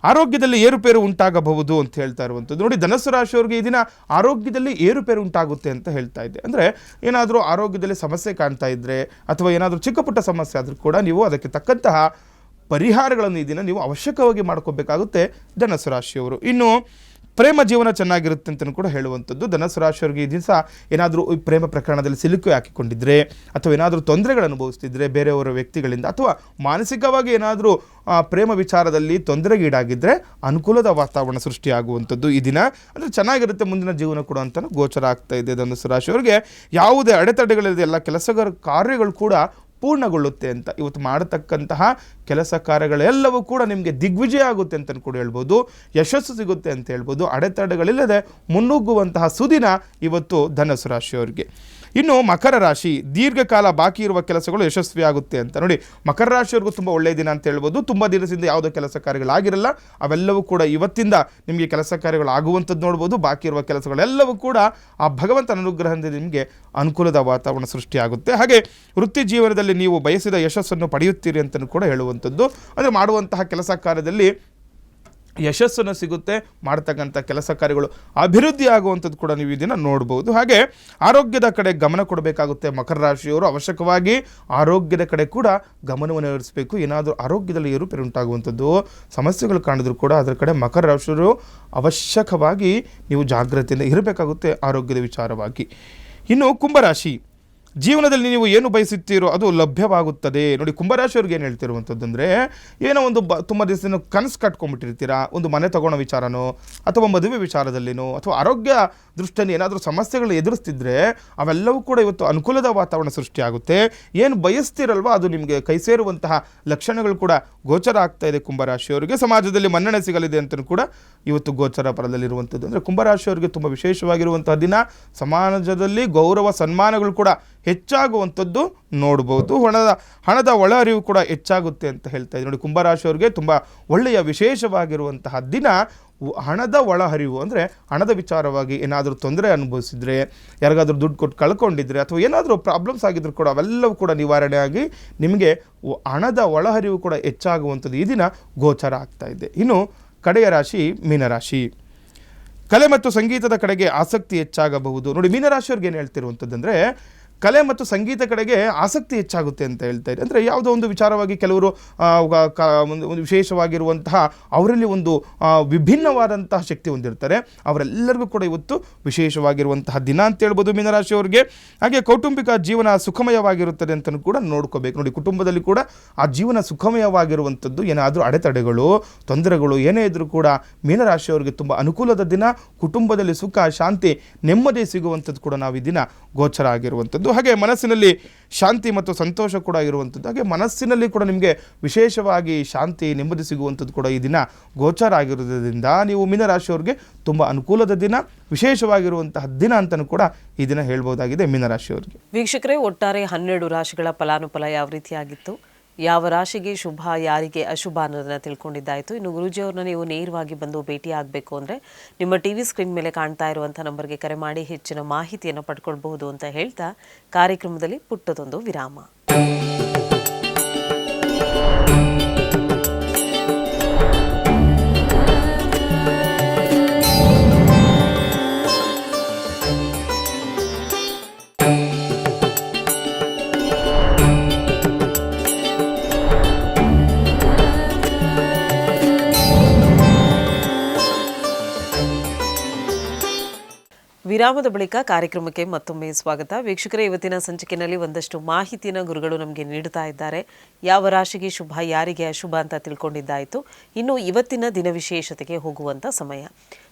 Speaker 2: ಆರೋಗ್ಯದಲ್ಲಿ ಏರುಪೇರು ಉಂಟಾಗಬಹುದು ಅಂತ ಹೇಳ್ತಾ ಇರುವಂಥದ್ದು. ನೋಡಿ, ಧನಸ್ಸು ರಾಶಿಯವರಿಗೆ ಈ ದಿನ ಆರೋಗ್ಯದಲ್ಲಿ ಏರುಪೇರು ಉಂಟಾಗುತ್ತೆ ಅಂತ ಹೇಳ್ತಾ ಇದ್ದೆ. ಅಂದರೆ ಏನಾದರೂ ಆರೋಗ್ಯದಲ್ಲಿ ಸಮಸ್ಯೆ ಕಾಣ್ತಾ ಇದ್ದರೆ ಅಥವಾ ಏನಾದರೂ ಚಿಕ್ಕ ಪುಟ್ಟ ಸಮಸ್ಯೆ ಆದರೂ ಕೂಡ ನೀವು ಅದಕ್ಕೆ ತಕ್ಕಂತಹ ಪರಿಹಾರಗಳನ್ನು ಈ ದಿನ ನೀವು ಅವಶ್ಯಕವಾಗಿ ಮಾಡ್ಕೋಬೇಕಾಗುತ್ತೆ ಧನಸ್ಸು ರಾಶಿಯವರು. ಇನ್ನು ಪ್ರೇಮ ಜೀವನ ಚೆನ್ನಾಗಿರುತ್ತೆ ಅಂತಲೂ ಕೂಡ ಹೇಳುವಂಥದ್ದು. ಧನಸ್ಸು ರಾಶಿಯವರಿಗೆ ಈ ದಿವಸ ಏನಾದರೂ ಪ್ರೇಮ ಪ್ರಕರಣದಲ್ಲಿ ಸಿಲುಕು ಹಾಕಿಕೊಂಡಿದ್ರೆ ಅಥವಾ ಏನಾದರೂ ತೊಂದರೆಗಳು ಅನುಭವಿಸ್ತಿದ್ರೆ ಬೇರೆಯವರ ವ್ಯಕ್ತಿಗಳಿಂದ ಅಥವಾ ಮಾನಸಿಕವಾಗಿ ಏನಾದರೂ ಪ್ರೇಮ ವಿಚಾರದಲ್ಲಿ ತೊಂದರೆಗೀಡಾಗಿದ್ದರೆ ಅನುಕೂಲದ ವಾತಾವರಣ ಸೃಷ್ಟಿಯಾಗುವಂಥದ್ದು ಈ ದಿನ. ಅಂದರೆ ಚೆನ್ನಾಗಿರುತ್ತೆ ಮುಂದಿನ ಜೀವನ ಕೂಡ ಅಂತ ಗೋಚರ ಆಗ್ತಾ ಇದೆ ಧನಸ್ಸು ರಾಶಿಯವರಿಗೆ. ಯಾವುದೇ ಅಡೆತಡೆಗಳಿದೆ ಎಲ್ಲ ಕಾರ್ಯಗಳು ಕೂಡ ಪೂರ್ಣಗೊಳ್ಳುತ್ತೆ ಅಂತ. ಇವತ್ತು ಮಾಡತಕ್ಕಂತಹ ಕೆಲಸ ಕಾರ್ಯಗಳೆಲ್ಲವೂ ಕೂಡ ನಿಮಗೆ ದಿಗ್ವಿಜಯ ಆಗುತ್ತೆ ಅಂತ ಕೂಡ ಹೇಳ್ಬೋದು, ಯಶಸ್ಸು ಸಿಗುತ್ತೆ ಅಂತ ಹೇಳ್ಬೋದು. ಅಡೆತಡೆಗಳಿಲ್ಲದೆ ಮುನ್ನುಗ್ಗುವಂತಹ ಸುದಿನ ಇವತ್ತು ಧನಸ್ಸು ರಾಶಿಯವರಿಗೆ. ಇನ್ನು ಮಕರ ರಾಶಿ, ದೀರ್ಘಕಾಲ ಬಾಕಿ ಇರುವ ಕೆಲಸಗಳು ಯಶಸ್ವಿಯಾಗುತ್ತೆ ಅಂತ. ನೋಡಿ, ಮಕರ ರಾಶಿಯವರೆಗೂ ತುಂಬ ಒಳ್ಳೆಯ ದಿನ ಅಂತ ಹೇಳ್ಬೋದು. ತುಂಬ ದಿನದಿಂದ ಯಾವುದೋ ಕೆಲಸ ಕಾರ್ಯಗಳಾಗಿರಲ್ಲ, ಅವೆಲ್ಲವೂ ಕೂಡ ಇವತ್ತಿಂದ ನಿಮಗೆ ಕೆಲಸ ಕಾರ್ಯಗಳು ಆಗುವಂಥದ್ದು ನೋಡ್ಬೋದು. ಬಾಕಿ ಇರುವ ಕೆಲಸಗಳೆಲ್ಲವೂ ಕೂಡ ಆ ಭಗವಂತನ ಅನುಗ್ರಹದಿಂದ ನಿಮಗೆ ಅನುಕೂಲದ ವಾತಾವರಣ ಸೃಷ್ಟಿಯಾಗುತ್ತೆ. ಹಾಗೆ ವೃತ್ತಿ ಜೀವನದಲ್ಲಿ ನೀವು ಬಯಸಿದ ಯಶಸ್ಸನ್ನು ಪಡೆಯುತ್ತೀರಿ ಅಂತಲೂ ಕೂಡ ಹೇಳುವಂಥದ್ದು. ಅಂದರೆ ಮಾಡುವಂತಹ ಕೆಲಸ ಕಾರ್ಯದಲ್ಲಿ ಯಶಸ್ಸನ್ನು ಸಿಗುತ್ತೆ, ಮಾಡ್ತಕ್ಕಂಥ ಕೆಲಸ ಕಾರ್ಯಗಳು ಅಭಿವೃದ್ಧಿ ಆಗುವಂಥದ್ದು ಕೂಡ ನೀವು ಇದನ್ನು ನೋಡ್ಬೋದು. ಹಾಗೆ ಆರೋಗ್ಯದ ಕಡೆ ಗಮನ ಕೊಡಬೇಕಾಗುತ್ತೆ ಮಕರ ರಾಶಿಯವರು. ಅವಶ್ಯಕವಾಗಿ ಆರೋಗ್ಯದ ಕಡೆ ಕೂಡ ಗಮನವನ್ನು ಹರಿಸಬೇಕು. ಏನಾದರೂ ಆರೋಗ್ಯದಲ್ಲಿ ಏರುಪೇರು ಉಂಟಾಗುವಂಥದ್ದು ಸಮಸ್ಯೆಗಳು ಕಾಣಿದ್ರು ಕೂಡ ಅದರ ಕಡೆ ಮಕರ ರಾಶಿಯವರು ಅವಶ್ಯಕವಾಗಿ ನೀವು ಜಾಗ್ರತೆಯಿಂದ ಇರಬೇಕಾಗುತ್ತೆ ಆರೋಗ್ಯದ ವಿಚಾರವಾಗಿ. ಇನ್ನು ಕುಂಭರಾಶಿ, ಜೀವನದಲ್ಲಿ ನೀವು ಏನು ಬಯಸುತ್ತೀರೋ ಅದು ಲಭ್ಯವಾಗುತ್ತದೆ. ನೋಡಿ, ಕುಂಭರಾಶಿಯವ್ರಿಗೆ ಏನು ಹೇಳ್ತಿರುವಂಥದ್ದು ಅಂದರೆ, ಏನೋ ಒಂದು ತುಂಬ ದಿವಸದಿಂದ ಕನಸು ಕಟ್ಕೊಂಡ್ಬಿಟ್ಟಿರ್ತೀರಾ, ಒಂದು ಮನೆ ತಗೊಳ್ಳೋ ವಿಚಾರನೋ ಅಥವಾ ಮದುವೆ ವಿಚಾರದಲ್ಲಿನೋ ಅಥವಾ ಆರೋಗ್ಯ ದೃಷ್ಟಿಯಲ್ಲಿ ಏನಾದರೂ ಸಮಸ್ಯೆಗಳು ಎದುರಿಸ್ತಿದ್ರೆ ಅವೆಲ್ಲವೂ ಕೂಡ ಇವತ್ತು ಅನುಕೂಲದ ವಾತಾವರಣ ಸೃಷ್ಟಿಯಾಗುತ್ತೆ. ಏನು ಬಯಸ್ತಿರಲ್ವ ಅದು ನಿಮಗೆ ಕೈ ಸೇರುವಂತಹ ಲಕ್ಷಣಗಳು ಕೂಡ ಗೋಚರ ಆಗ್ತಾ ಇದೆ ಕುಂಭರಾಶಿಯವರಿಗೆ. ಸಮಾಜದಲ್ಲಿ ಮನ್ನಣೆ ಸಿಗಲಿದೆ ಅಂತಲೂ ಕೂಡ ಇವತ್ತು ಗೋಚರ ಪರದಲ್ಲಿರುವಂಥದ್ದು. ಅಂದರೆ ಕುಂಭರಾಶಿಯವರಿಗೆ ತುಂಬ ವಿಶೇಷವಾಗಿರುವಂತಹ ದಿನ. ಸಮಾಜದಲ್ಲಿ ಗೌರವ ಸನ್ಮಾನಗಳು ಕೂಡ ಹೆಚ್ಚಾಗುವಂಥದ್ದು ನೋಡ್ಬೋದು. ಹಣದ ಒಳಹರಿವು ಕೂಡ ಹೆಚ್ಚಾಗುತ್ತೆ ಅಂತ ಹೇಳ್ತಾ ಇದ್ದೀನಿ. ನೋಡಿ, ಕುಂಭರಾಶಿಯವರಿಗೆ ತುಂಬ ಒಳ್ಳೆಯ ವಿಶೇಷವಾಗಿರುವಂತಹ ದಿನ. ಹಣದ ಒಳಹರಿವು ಅಂದರೆ ಹಣದ ವಿಚಾರವಾಗಿ ಏನಾದರೂ ತೊಂದರೆ ಅನುಭವಿಸಿದರೆ, ಯಾರಿಗಾದರೂ ದುಡ್ಡು ಕೊಟ್ಟು ಕಳ್ಕೊಂಡಿದ್ರೆ ಅಥವಾ ಏನಾದರೂ ಪ್ರಾಬ್ಲಮ್ಸ್ ಆಗಿದ್ರು ಕೂಡ ಅವೆಲ್ಲವೂ ಕೂಡ ನಿವಾರಣೆ ಆಗಿ ನಿಮಗೆ ಹಣದ ಒಳಹರಿವು ಕೂಡ ಹೆಚ್ಚಾಗುವಂಥದ್ದು ಈ ದಿನ ಗೋಚರ ಆಗ್ತಾ ಇದೆ. ಇನ್ನು ಕಡೆಯ ರಾಶಿ ಮೀನರಾಶಿ, ಕಲೆ ಮತ್ತು ಸಂಗೀತದ ಕಡೆಗೆ ಆಸಕ್ತಿ ಹೆಚ್ಚಾಗಬಹುದು. ನೋಡಿ, ಮೀನರಾಶಿಯವ್ರಿಗೆ ಏನು ಹೇಳ್ತಿರುವಂಥದ್ದು ಅಂದರೆ, ಕಲೆ ಮತ್ತು ಸಂಗೀತ ಕಡೆಗೆ ಆಸಕ್ತಿ ಹೆಚ್ಚಾಗುತ್ತೆ ಅಂತ ಹೇಳ್ತಾ ಇದೆ. ಅಂದರೆ ಯಾವುದೋ ಒಂದು ವಿಚಾರವಾಗಿ ಕೆಲವರು ಒಂದು ವಿಶೇಷವಾಗಿರುವಂತಹ ಅವರಲ್ಲಿ ಒಂದು ವಿಭಿನ್ನವಾದಂತಹ ಶಕ್ತಿ ಹೊಂದಿರ್ತಾರೆ. ಅವರೆಲ್ಲರಿಗೂ ಕೂಡ ಇವತ್ತು ವಿಶೇಷವಾಗಿರುವಂತಹ ದಿನ ಅಂತ ಹೇಳ್ಬೋದು ಮೀನರಾಶಿಯವರಿಗೆ. ಹಾಗೆ ಕೌಟುಂಬಿಕ ಜೀವನ ಸುಖಮಯವಾಗಿರುತ್ತದೆ ಅಂತಲೂ ಕೂಡ ನೋಡ್ಕೋಬೇಕು. ನೋಡಿ, ಕುಟುಂಬದಲ್ಲಿ ಕೂಡ ಆ ಜೀವನ ಸುಖಮಯವಾಗಿರುವಂಥದ್ದು. ಏನಾದರೂ ಅಡೆತಡೆಗಳು ತೊಂದರೆಗಳು ಏನೇ ಇದ್ದರೂ ಕೂಡ ಮೀನರಾಶಿಯವರಿಗೆ ತುಂಬ ಅನುಕೂಲದ ದಿನ. ಕುಟುಂಬದಲ್ಲಿ ಸುಖ ಶಾಂತಿ ನೆಮ್ಮದಿ ಸಿಗುವಂಥದ್ದು ಕೂಡ ನಾವು ಈ ದಿನ ಗೋಚರ ಆಗಿರುವಂಥದ್ದು. ಹಾಗೆ ಮನಸ್ಸಿನಲ್ಲಿ ಶಾಂತಿ ಮತ್ತು ಸಂತೋಷ ಕೂಡ ಇರುವಂಥದ್ದು. ಹಾಗೆ ಮನಸ್ಸಿನಲ್ಲಿ ಕೂಡ ನಿಮಗೆ ವಿಶೇಷವಾಗಿ ಶಾಂತಿ ನೆಮ್ಮದಿ ಸಿಗುವಂಥದ್ದು ಕೂಡ ಈ ದಿನ ಗೋಚರ ಆಗಿರೋದ್ರಿಂದ ನೀವು ಮೀನರಾಶಿಯವರಿಗೆ ತುಂಬ ಅನುಕೂಲದ ದಿನ, ವಿಶೇಷವಾಗಿರುವಂತಹ ದಿನ ಅಂತಲೂ ಕೂಡ ಈ ದಿನ ಹೇಳ್ಬೋದಾಗಿದೆ ಮೀನರಾಶಿಯವರಿಗೆ.
Speaker 1: ವೀಕ್ಷಕರೇ, ಒಟ್ಟಾರೆ 12 ರಾಶಿಗಳ ಫಲಾನುಫಲ ಯಾವ ರೀತಿಯಾಗಿತ್ತು? ಯಾವ ರಾಶಿಗೆ ಶುಭ, ಯಾರಿಗೆ ಅಶುಭ ಅನ್ನೋದನ್ನ ತಿಳ್ಕೊಂಡಿದ್ದಾಯಿತು. ಇನ್ನು ಗುರೂಜಿಯವ್ರನ್ನ ನೀವು ನೇರವಾಗಿ ಬಂದು ಭೇಟಿ ಆಗಬೇಕು ಅಂದರೆ ನಿಮ್ಮ ಟಿವಿ ಸ್ಕ್ರೀನ್ ಮೇಲೆ ಕಾಣ್ತಾ ಇರುವಂಥ ನಂಬರ್ಗೆ ಕರೆ ಮಾಡಿ ಹೆಚ್ಚಿನ ಮಾಹಿತಿಯನ್ನು ಪಡ್ಕೊಳ್ಬಹುದು ಅಂತ ಹೇಳ್ತಾ ಕಾರ್ಯಕ್ರಮದಲ್ಲಿ ಪುಟ್ಟದೊಂದು ವಿರಾಮ. ವಿರಾಮದ ಬಳಿಕ ಕಾರ್ಯಕ್ರಮಕ್ಕೆ ಮತ್ತೊಮ್ಮೆ ಸ್ವಾಗತ. ವೀಕ್ಷಕರೇ, ಇವತ್ತಿನ ಸಂಚಿಕೆಯಲ್ಲಿ ಒಂದಷ್ಟು ಮಾಹಿತಿಯನ್ನು ಗುರುಗಳು ನಮಗೆ ನೀಡುತ್ತಾ ಇದ್ದಾರೆ. ಯಾವ ರಾಶಿಗೆ ಶುಭ, ಯಾರಿಗೆ ಅಶುಭ ಅಂತ ತಿಳ್ಕೊಂಡಿದ್ದಾಯಿತು. ಇನ್ನು ಇವತ್ತಿನ ದಿನ ವಿಶೇಷತೆಗೆ ಹೋಗುವಂಥ ಸಮಯ.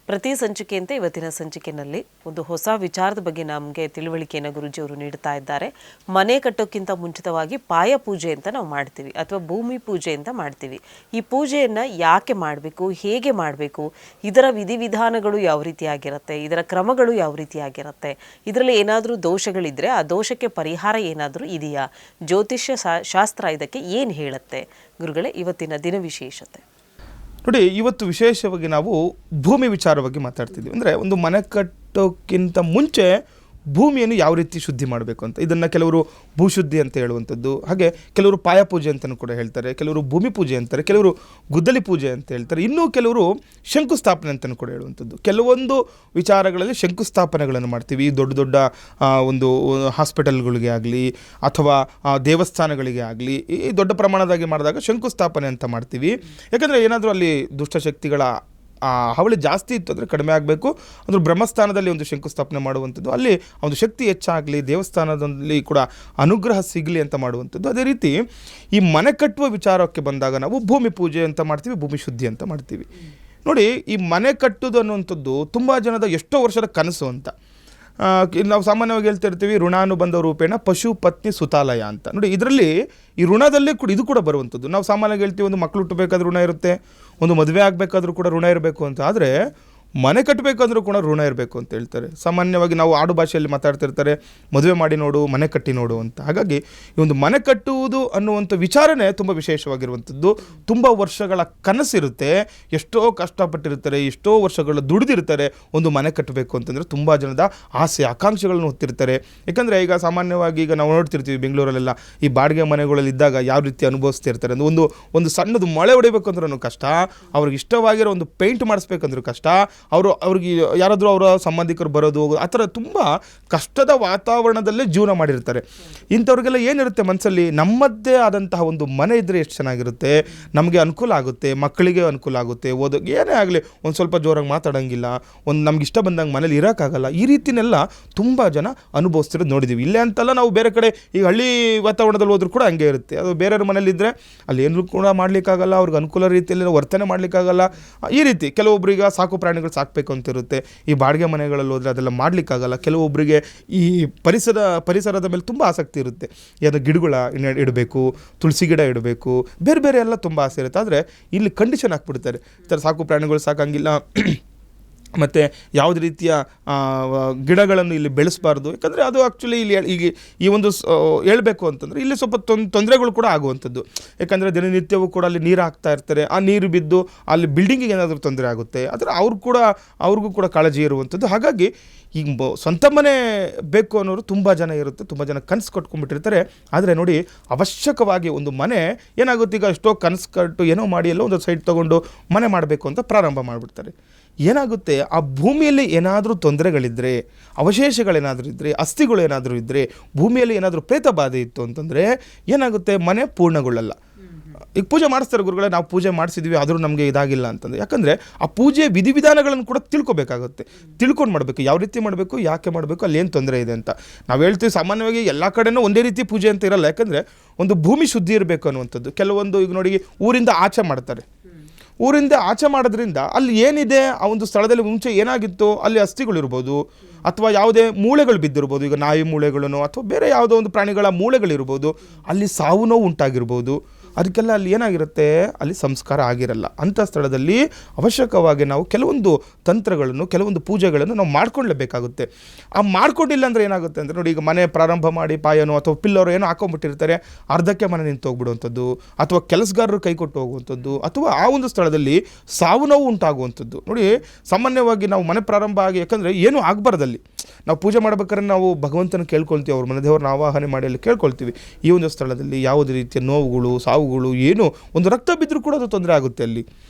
Speaker 1: ಪ್ರತಿ ಸಂಚಿಕೆಯಂತೆ ಇವತ್ತಿನ ಸಂಚಿಕೆಯಲ್ಲಿ ಒಂದು ಹೊಸ ವಿಚಾರದ ಬಗ್ಗೆ ನಮಗೆ ತಿಳುವಳಿಕೆಯನ್ನು ಗುರೂಜಿಯವರು ನೀಡುತ್ತಾ ಇದ್ದಾರೆ. ಮನೆ ಕಟ್ಟೋಕ್ಕಿಂತ ಮುಂಚಿತವಾಗಿ ಪಾಯ ಪೂಜೆ ಅಂತ ನಾವು ಮಾಡ್ತೀವಿ, ಅಥವಾ ಭೂಮಿ ಪೂಜೆ ಅಂತ ಮಾಡ್ತೀವಿ. ಈ ಪೂಜೆಯನ್ನು ಯಾಕೆ ಮಾಡಬೇಕು, ಹೇಗೆ ಮಾಡಬೇಕು, ಇದರ ವಿಧಿವಿಧಾನಗಳು ಯಾವ ರೀತಿಯಾಗಿರುತ್ತೆ, ಇದರ ಕ್ರಮಗಳು ಯಾವ ರೀತಿಯಾಗಿರುತ್ತೆ, ಇದರಲ್ಲಿ ಏನಾದರೂ ದೋಷಗಳಿದ್ದರೆ ಆ ದೋಷಕ್ಕೆ ಪರಿಹಾರ ಏನಾದರೂ ಇದೆಯಾ, ಜ್ಯೋತಿಷ್ಯ ಶಾಸ್ತ್ರ ಇದಕ್ಕೆ ಏನು ಹೇಳುತ್ತೆ? ಗುರುಗಳೇ, ಇವತ್ತಿನ ದಿನ ವಿಶೇಷತೆ
Speaker 2: ನೋಡಿ. ಇವತ್ತು ವಿಶೇಷವಾಗಿ ನಾವು ಭೂಮಿ ವಿಚಾರವಾಗಿ ಮಾತಾಡ್ತಿದ್ವಿ. ಅಂದರೆ ಒಂದು ಮನೆ ಕಟ್ಟೋಕ್ಕಿಂತ ಮುಂಚೆ ಭೂಮಿಯನ್ನು ಯಾವ ರೀತಿ ಶುದ್ಧಿ ಮಾಡಬೇಕು ಅಂತ. ಇದನ್ನು ಕೆಲವರು ಭೂಶುದ್ಧಿ ಅಂತ ಹೇಳುವಂಥದ್ದು, ಹಾಗೆ ಕೆಲವರು ಪಾಯ ಪೂಜೆ ಅಂತಲೂ ಕೂಡ ಹೇಳ್ತಾರೆ, ಕೆಲವರು ಭೂಮಿ ಪೂಜೆ ಅಂತಾರೆ, ಕೆಲವರು ಗುದ್ದಲಿ ಪೂಜೆ ಅಂತ ಹೇಳ್ತಾರೆ, ಇನ್ನೂ ಕೆಲವರು ಶಂಕುಸ್ಥಾಪನೆ ಅಂತಲೂ ಕೂಡ ಹೇಳುವಂಥದ್ದು. ಕೆಲವೊಂದು ವಿಚಾರಗಳಲ್ಲಿ ಶಂಕುಸ್ಥಾಪನೆಗಳನ್ನು ಮಾಡ್ತೀವಿ. ದೊಡ್ಡ ದೊಡ್ಡ ಒಂದು ಹಾಸ್ಪಿಟಲ್ಗಳಿಗೆ ಆಗಲಿ ಅಥವಾ ದೇವಸ್ಥಾನಗಳಿಗೆ ಆಗಲಿ ಈ ದೊಡ್ಡ ಪ್ರಮಾಣದಾಗಿ ಮಾಡಿದಾಗ ಶಂಕುಸ್ಥಾಪನೆ ಅಂತ ಮಾಡ್ತೀವಿ. ಯಾಕಂದರೆ ಏನಾದರೂ ಅಲ್ಲಿ ದುಷ್ಟಶಕ್ತಿಗಳ ಹಾವಳಿ ಜಾಸ್ತಿ ಇತ್ತು ಅಂದರೆ ಕಡಿಮೆ ಆಗಬೇಕು. ಅಂದರೆ ಬ್ರಹ್ಮಸ್ಥಾನದಲ್ಲಿ ಒಂದು ಶಂಕುಸ್ಥಾಪನೆ ಮಾಡುವಂಥದ್ದು, ಅಲ್ಲಿ ಒಂದು ಶಕ್ತಿ ಹೆಚ್ಚಾಗಲಿ, ದೇವಸ್ಥಾನದಲ್ಲಿ ಕೂಡ ಅನುಗ್ರಹ ಸಿಗಲಿ ಅಂತ ಮಾಡುವಂಥದ್ದು. ಅದೇ ರೀತಿ ಈ ಮನೆ ಕಟ್ಟುವ ವಿಚಾರಕ್ಕೆ ಬಂದಾಗ ನಾವು ಭೂಮಿ ಪೂಜೆ ಅಂತ ಮಾಡ್ತೀವಿ, ಭೂಮಿ ಶುದ್ಧಿ ಅಂತ ಮಾಡ್ತೀವಿ. ನೋಡಿ, ಈ ಮನೆ ಕಟ್ಟುವುದು ಅನ್ನುವಂಥದ್ದು ತುಂಬ ಜನದ ಎಷ್ಟೋ ವರ್ಷದ ಕನಸು ಅಂತ. ನಾವು ಸಾಮಾನ್ಯವಾಗಿ ಹೇಳ್ತಾ ಇರ್ತೀವಿ, ಋಣಾನುಬಂಧ ರೂಪೇಣ ಪಶು ಪತ್ನಿ ಸುತಾಲಯ ಅಂತ. ನೋಡಿ, ಇದರಲ್ಲಿ ಈ ಋಣದಲ್ಲೇ ಕೂಡ ಇದು ಕೂಡ ಬರುವಂಥದ್ದು. ನಾವು ಸಾಮಾನ್ಯವಾಗಿ ಹೇಳ್ತೀವಿ, ಒಂದು ಮಕ್ಕಳು ಹುಟ್ಟಬೇಕಾದ್ರೂ ಋಣ ಇರುತ್ತೆ, ಒಂದು ಮದುವೆ ಆಗಬೇಕಾದ್ರೂ ಕೂಡ ಋಣ ಇರಬೇಕು ಅಂತ. ಆದರೆ ಮನೆ ಕಟ್ಟಬೇಕಂದ್ರೂ ಕೂಡ ಋಣ ಇರಬೇಕು ಅಂತ ಹೇಳ್ತಾರೆ. ಸಾಮಾನ್ಯವಾಗಿ ನಾವು ಆಡು ಭಾಷೆಯಲ್ಲಿ ಮಾತಾಡ್ತಿರ್ತಾರೆ, ಮದುವೆ ಮಾಡಿ ನೋಡು, ಮನೆ ಕಟ್ಟಿ ನೋಡು ಅಂತ. ಹಾಗಾಗಿ ಈ ಒಂದು ಮನೆ ಕಟ್ಟುವುದು ಅನ್ನುವಂಥ ವಿಚಾರನೇ ತುಂಬ ವಿಶೇಷವಾಗಿರುವಂಥದ್ದು. ತುಂಬ ವರ್ಷಗಳ ಕನಸಿರುತ್ತೆ, ಎಷ್ಟೋ ಕಷ್ಟಪಟ್ಟಿರ್ತಾರೆ, ಎಷ್ಟೋ ವರ್ಷಗಳ ದುಡಿದಿರ್ತಾರೆ ಒಂದು ಮನೆ ಕಟ್ಟಬೇಕು ಅಂತಂದರೆ. ತುಂಬ ಜನದ ಆಸೆ ಆಕಾಂಕ್ಷೆಗಳನ್ನು ಹೊತ್ತಿರ್ತಾರೆ. ಯಾಕಂದರೆ ಈಗ ಸಾಮಾನ್ಯವಾಗಿ ಈಗ ನಾವು ನೋಡ್ತಿರ್ತೀವಿ ಬೆಂಗಳೂರಲ್ಲೆಲ್ಲ ಈ ಬಾಡಿಗೆ ಮನೆಗಳಲ್ಲಿ ಇದ್ದಾಗ ಯಾವ ರೀತಿ ಅನುಭವಿಸ್ತಿರ್ತಾರೆ. ಒಂದು ಸಣ್ಣದು ಮಳೆ ಹೊಡಿಬೇಕಂದ್ರೂ ಕಷ್ಟ, ಅವ್ರಿಗೆ ಇಷ್ಟವಾಗಿರೋ ಒಂದು ಪೇಂಟ್ ಮಾಡಿಸ್ಬೇಕಂದ್ರೂ ಕಷ್ಟ, ಅವ್ರಿಗೆ ಯಾರಾದರೂ ಅವರ ಸಂಬಂಧಿಕರು ಬರೋದು ಆ ಥರ ತುಂಬ ಕಷ್ಟದ ವಾತಾವರಣದಲ್ಲೇ ಜೀವನ ಮಾಡಿರ್ತಾರೆ. ಇಂಥವ್ರಿಗೆಲ್ಲ ಏನಿರುತ್ತೆ ಮನಸ್ಸಲ್ಲಿ, ನಮ್ಮದ್ದೇ ಆದಂತಹ ಒಂದು ಮನೆ ಇದ್ದರೆ ಎಷ್ಟು ಚೆನ್ನಾಗಿರುತ್ತೆ, ನಮಗೆ ಅನುಕೂಲ ಆಗುತ್ತೆ, ಮಕ್ಕಳಿಗೆ ಅನುಕೂಲ ಆಗುತ್ತೆ, ಓದೋಕ್ಕೆ ಏನೇ ಆಗಲಿ ಒಂದು ಸ್ವಲ್ಪ ಜೋರಾಗಿ ಮಾತಾಡೋಂಗಿಲ್ಲ, ಒಂದು ನಮ್ಗೆ ಇಷ್ಟ ಬಂದಂಗೆ ಮನೇಲಿ ಇರೋಕ್ಕಾಗಲ್ಲ. ಈ ರೀತಿನೆಲ್ಲ ತುಂಬ ಜನ ಅನುಭವಿಸ್ತಿರೋದು ನೋಡಿದ್ದೀವಿ. ಇಲ್ಲೇ ಅಂತಲ್ಲ, ನಾವು ಬೇರೆ ಕಡೆ ಈಗ ಹಳ್ಳಿ ವಾತಾವರಣದಲ್ಲಿ ಹೋದ್ರೂ ಕೂಡ ಹಂಗೆ ಇರುತ್ತೆ. ಅದು ಬೇರೆಯವ್ರ ಮನೇಲಿದ್ದರೆ ಅಲ್ಲಿ ಏನೂ ಕೂಡ ಮಾಡಲಿಕ್ಕಾಗಲ್ಲ, ಅವ್ರಿಗೆ ಅನುಕೂಲ ರೀತಿಯಲ್ಲಿ ವರ್ತನೆ ಮಾಡಲಿಕ್ಕಾಗಲ್ಲ. ಈ ರೀತಿ ಕೆಲವೊಬ್ಬರಿಗೆ ಸಾಕು ಪ್ರಾಣಿಗಳು ಸಾಕಬೇಕು ಅಂತ ಇರುತ್ತೆ. ಈ ಬಾಡಿಗೆ ಮನೆಗಳಲ್ಲಿ ಹೋದರೆ ಅದೆಲ್ಲ ಮಾಡಲಿಕ್ಕಾಗಲ್ಲ. ಕೆಲವೊಬ್ಬರಿಗೆ ಈ ಪರಿಸರದ ಮೇಲೆ ತುಂಬ ಆಸಕ್ತಿ ಇರುತ್ತೆ. ಯಾವುದೋ ಗಿಡಗಳ ಇಡಬೇಕು, ತುಳಸಿ ಗಿಡ ಇಡಬೇಕು, ಬೇರೆ ಬೇರೆ ಎಲ್ಲ ತುಂಬ ಆಸೆ ಇರುತ್ತೆ. ಆದರೆ ಇಲ್ಲಿ ಕಂಡೀಷನ್ ಹಾಕ್ಬಿಡ್ತಾರೆ, ಈ ಥರ ಸಾಕು ಪ್ರಾಣಿಗಳು ಸಾಕಂಗಿಲ್ಲ, ಮತ್ತು ಯಾವುದೇ ರೀತಿಯ ಗಿಡಗಳನ್ನು ಇಲ್ಲಿ ಬೆಳೆಸಬಾರ್ದು. ಯಾಕಂದರೆ ಅದು ಆ್ಯಕ್ಚುಲಿ ಇಲ್ಲಿ ಈಗ ಈ ಒಂದು ಹೇಳಬೇಕು ಅಂತಂದರೆ ಇಲ್ಲಿ ಸ್ವಲ್ಪ ತೊಂದರೆಗಳು ಕೂಡ ಆಗುವಂಥದ್ದು. ಯಾಕಂದರೆ ದಿನನಿತ್ಯವೂ ಕೂಡ ಅಲ್ಲಿ ನೀರು ಹಾಕ್ತಾ ಇರ್ತಾರೆ, ಆ ನೀರು ಬಿದ್ದು ಅಲ್ಲಿ ಬಿಲ್ಡಿಂಗಿಗೆ ಏನಾದರೂ ತೊಂದರೆ ಆಗುತ್ತೆ, ಆದರೆ ಅವ್ರಿಗೂ ಕೂಡ ಕಾಳಜಿ ಇರುವಂಥದ್ದು. ಹಾಗಾಗಿ ಈಗ ಸ್ವಂತ ಮನೆ ಬೇಕು ಅನ್ನೋರು ತುಂಬ ಜನ ಇರುತ್ತೆ, ತುಂಬ ಜನ ಕನಸು ಕಟ್ಕೊಂಡ್ಬಿಟ್ಟಿರ್ತಾರೆ. ಆದರೆ ನೋಡಿ, ಅವಶ್ಯಕವಾಗಿ ಒಂದು ಮನೆ ಏನಾಗುತ್ತೆ, ಈಗ ಎಷ್ಟೋ ಕನಸು ಕಟ್ಟು ಏನೋ ಮಾಡಿ ಎಲ್ಲೋ ಒಂದು ಸೈಟ್ ತೊಗೊಂಡು ಮನೆ ಮಾಡಬೇಕು ಅಂತ ಪ್ರಾರಂಭ ಮಾಡಿಬಿಡ್ತಾರೆ. ಏನಾಗುತ್ತೆ, ಆ ಭೂಮಿಯಲ್ಲಿ ಏನಾದರೂ ತೊಂದರೆಗಳಿದ್ದರೆ, ಅವಶೇಷಗಳೇನಾದರೂ ಇದ್ದರೆ, ಅಸ್ಥಿಗಳು ಏನಾದರೂ ಇದ್ದರೆ, ಭೂಮಿಯಲ್ಲಿ ಏನಾದರೂ ಪ್ರೇತ ಬಾಧೆ ಇತ್ತು ಅಂತಂದರೆ ಏನಾಗುತ್ತೆ, ಮನೆ ಪೂರ್ಣಗೊಳ್ಳಲ್ಲ. ಈಗ ಪೂಜೆ ಮಾಡಿಸ್ತಾರೆ ಗುರುಗಳೇ, ನಾವು ಪೂಜೆ ಮಾಡಿಸಿದ್ವಿ ಆದರೂ ನಮಗೆ ಇದಾಗಿಲ್ಲ ಅಂತಂದರೆ, ಯಾಕಂದರೆ ಆ ಪೂಜೆ ವಿಧಿವಿಧಾನಗಳನ್ನು ಕೂಡ ತಿಳ್ಕೊಬೇಕಾಗುತ್ತೆ, ತಿಳ್ಕೊಂಡು ಮಾಡಬೇಕು, ಯಾವ ರೀತಿ ಮಾಡಬೇಕು, ಯಾಕೆ ಮಾಡಬೇಕು, ಅಲ್ಲಿ ಏನು ತೊಂದರೆ ಇದೆ ಅಂತ. ನಾವು ಹೇಳ್ತೀವಿ ಸಾಮಾನ್ಯವಾಗಿ ಎಲ್ಲ ಕಡೆನೂ ಒಂದೇ ರೀತಿ ಪೂಜೆ ಅಂತ ಇರಲ್ಲ. ಯಾಕಂದರೆ ಒಂದು ಭೂಮಿ ಶುದ್ಧಿ ಇರಬೇಕು ಅನ್ನುವಂಥದ್ದು. ಕೆಲವೊಂದು ಈಗ ನೋಡಿ, ಊರಿಂದ ಆಚೆ ಮಾಡ್ತಾರೆ, ಊರಿಂದ ಆಚೆ ಮಾಡೋದ್ರಿಂದ ಅಲ್ಲಿ ಏನಿದೆ, ಆ ಒಂದು ಸ್ಥಳದಲ್ಲಿ ಮುಂಚೆ ಏನಾಗಿತ್ತು ಅಲ್ಲಿ ಅಸ್ಥಿಗಳಿರ್ಬೋದು, ಅಥವಾ ಯಾವುದೇ ಮೂಳೆಗಳು ಬಿದ್ದಿರ್ಬೋದು, ಈಗ ನಾಯಿ ಮೂಳೆಗಳನ್ನು ಅಥವಾ ಬೇರೆ ಯಾವುದೋ ಒಂದು ಪ್ರಾಣಿಗಳ ಮೂಳೆಗಳಿರ್ಬೋದು, ಅಲ್ಲಿ ಸಾವು ನೋವು ಉಂಟಾಗಿರ್ಬೋದು, ಅದಕ್ಕೆಲ್ಲ ಅಲ್ಲಿ ಏನಾಗಿರುತ್ತೆ, ಅಲ್ಲಿ ಸಂಸ್ಕಾರ ಆಗಿರಲ್ಲ. ಅಂಥ ಸ್ಥಳದಲ್ಲಿ ಅವಶ್ಯಕವಾಗಿ ನಾವು ಕೆಲವೊಂದು ತಂತ್ರಗಳನ್ನು, ಕೆಲವೊಂದು ಪೂಜೆಗಳನ್ನು ನಾವು ಮಾಡ್ಕೊಳ್ಳೇಬೇಕಾಗುತ್ತೆ. ಆ ಮಾಡ್ಕೊಂಡಿಲ್ಲ ಅಂದರೆ ಏನಾಗುತ್ತೆ ಅಂದರೆ ನೋಡಿ, ಈಗ ಮನೆ ಪ್ರಾರಂಭ ಮಾಡಿ ಪಾಯನೋ ಅಥವಾ ಪಿಲ್ಲರೋ ಏನೋ ಹಾಕೊಂಡ್ಬಿಟ್ಟಿರ್ತಾರೆ, ಅರ್ಧಕ್ಕೆ ಮನೆ ನಿಂತು ಹೋಗ್ಬಿಡುವಂಥದ್ದು, ಅಥವಾ ಕೆಲಸಗಾರರು ಕೈ ಕೊಟ್ಟು ಹೋಗುವಂಥದ್ದು, ಅಥವಾ ಆ ಒಂದು ಸ್ಥಳದಲ್ಲಿ ಸಾವು ನೋವು ಉಂಟಾಗುವಂಥದ್ದು. ನೋಡಿ, ಸಾಮಾನ್ಯವಾಗಿ ನಾವು ಮನೆ ಪ್ರಾರಂಭ ಆಗಿ, ಯಾಕಂದರೆ ಏನೂ ಆಗಬಾರ್ದಲ್ಲಿ ನಾವು ಪೂಜೆ ಮಾಡ್ಬೇಕಾದ್ರೆ ನಾವು ಭಗವಂತನ ಕೇಳ್ಕೊಳ್ತೀವಿ, ಅವ್ರ ಮನೆ ದೇವ್ರನ್ನ ಆವಾಹನೆ ಮಾಡಿ ಅಲ್ಲಿ ಕೇಳ್ಕೊಳ್ತೀವಿ. ಈ ಒಂದು ಸ್ಥಳದಲ್ಲಿ ಯಾವುದೇ ರೀತಿಯ ನೋವುಗಳು, ಸಾವುಗಳು, ಏನು ಒಂದು ರಕ್ತ ಬಿದ್ದರೂ ಕೂಡ ಅದು ತೊಂದರೆ ಆಗುತ್ತೆ. ಅಲ್ಲಿ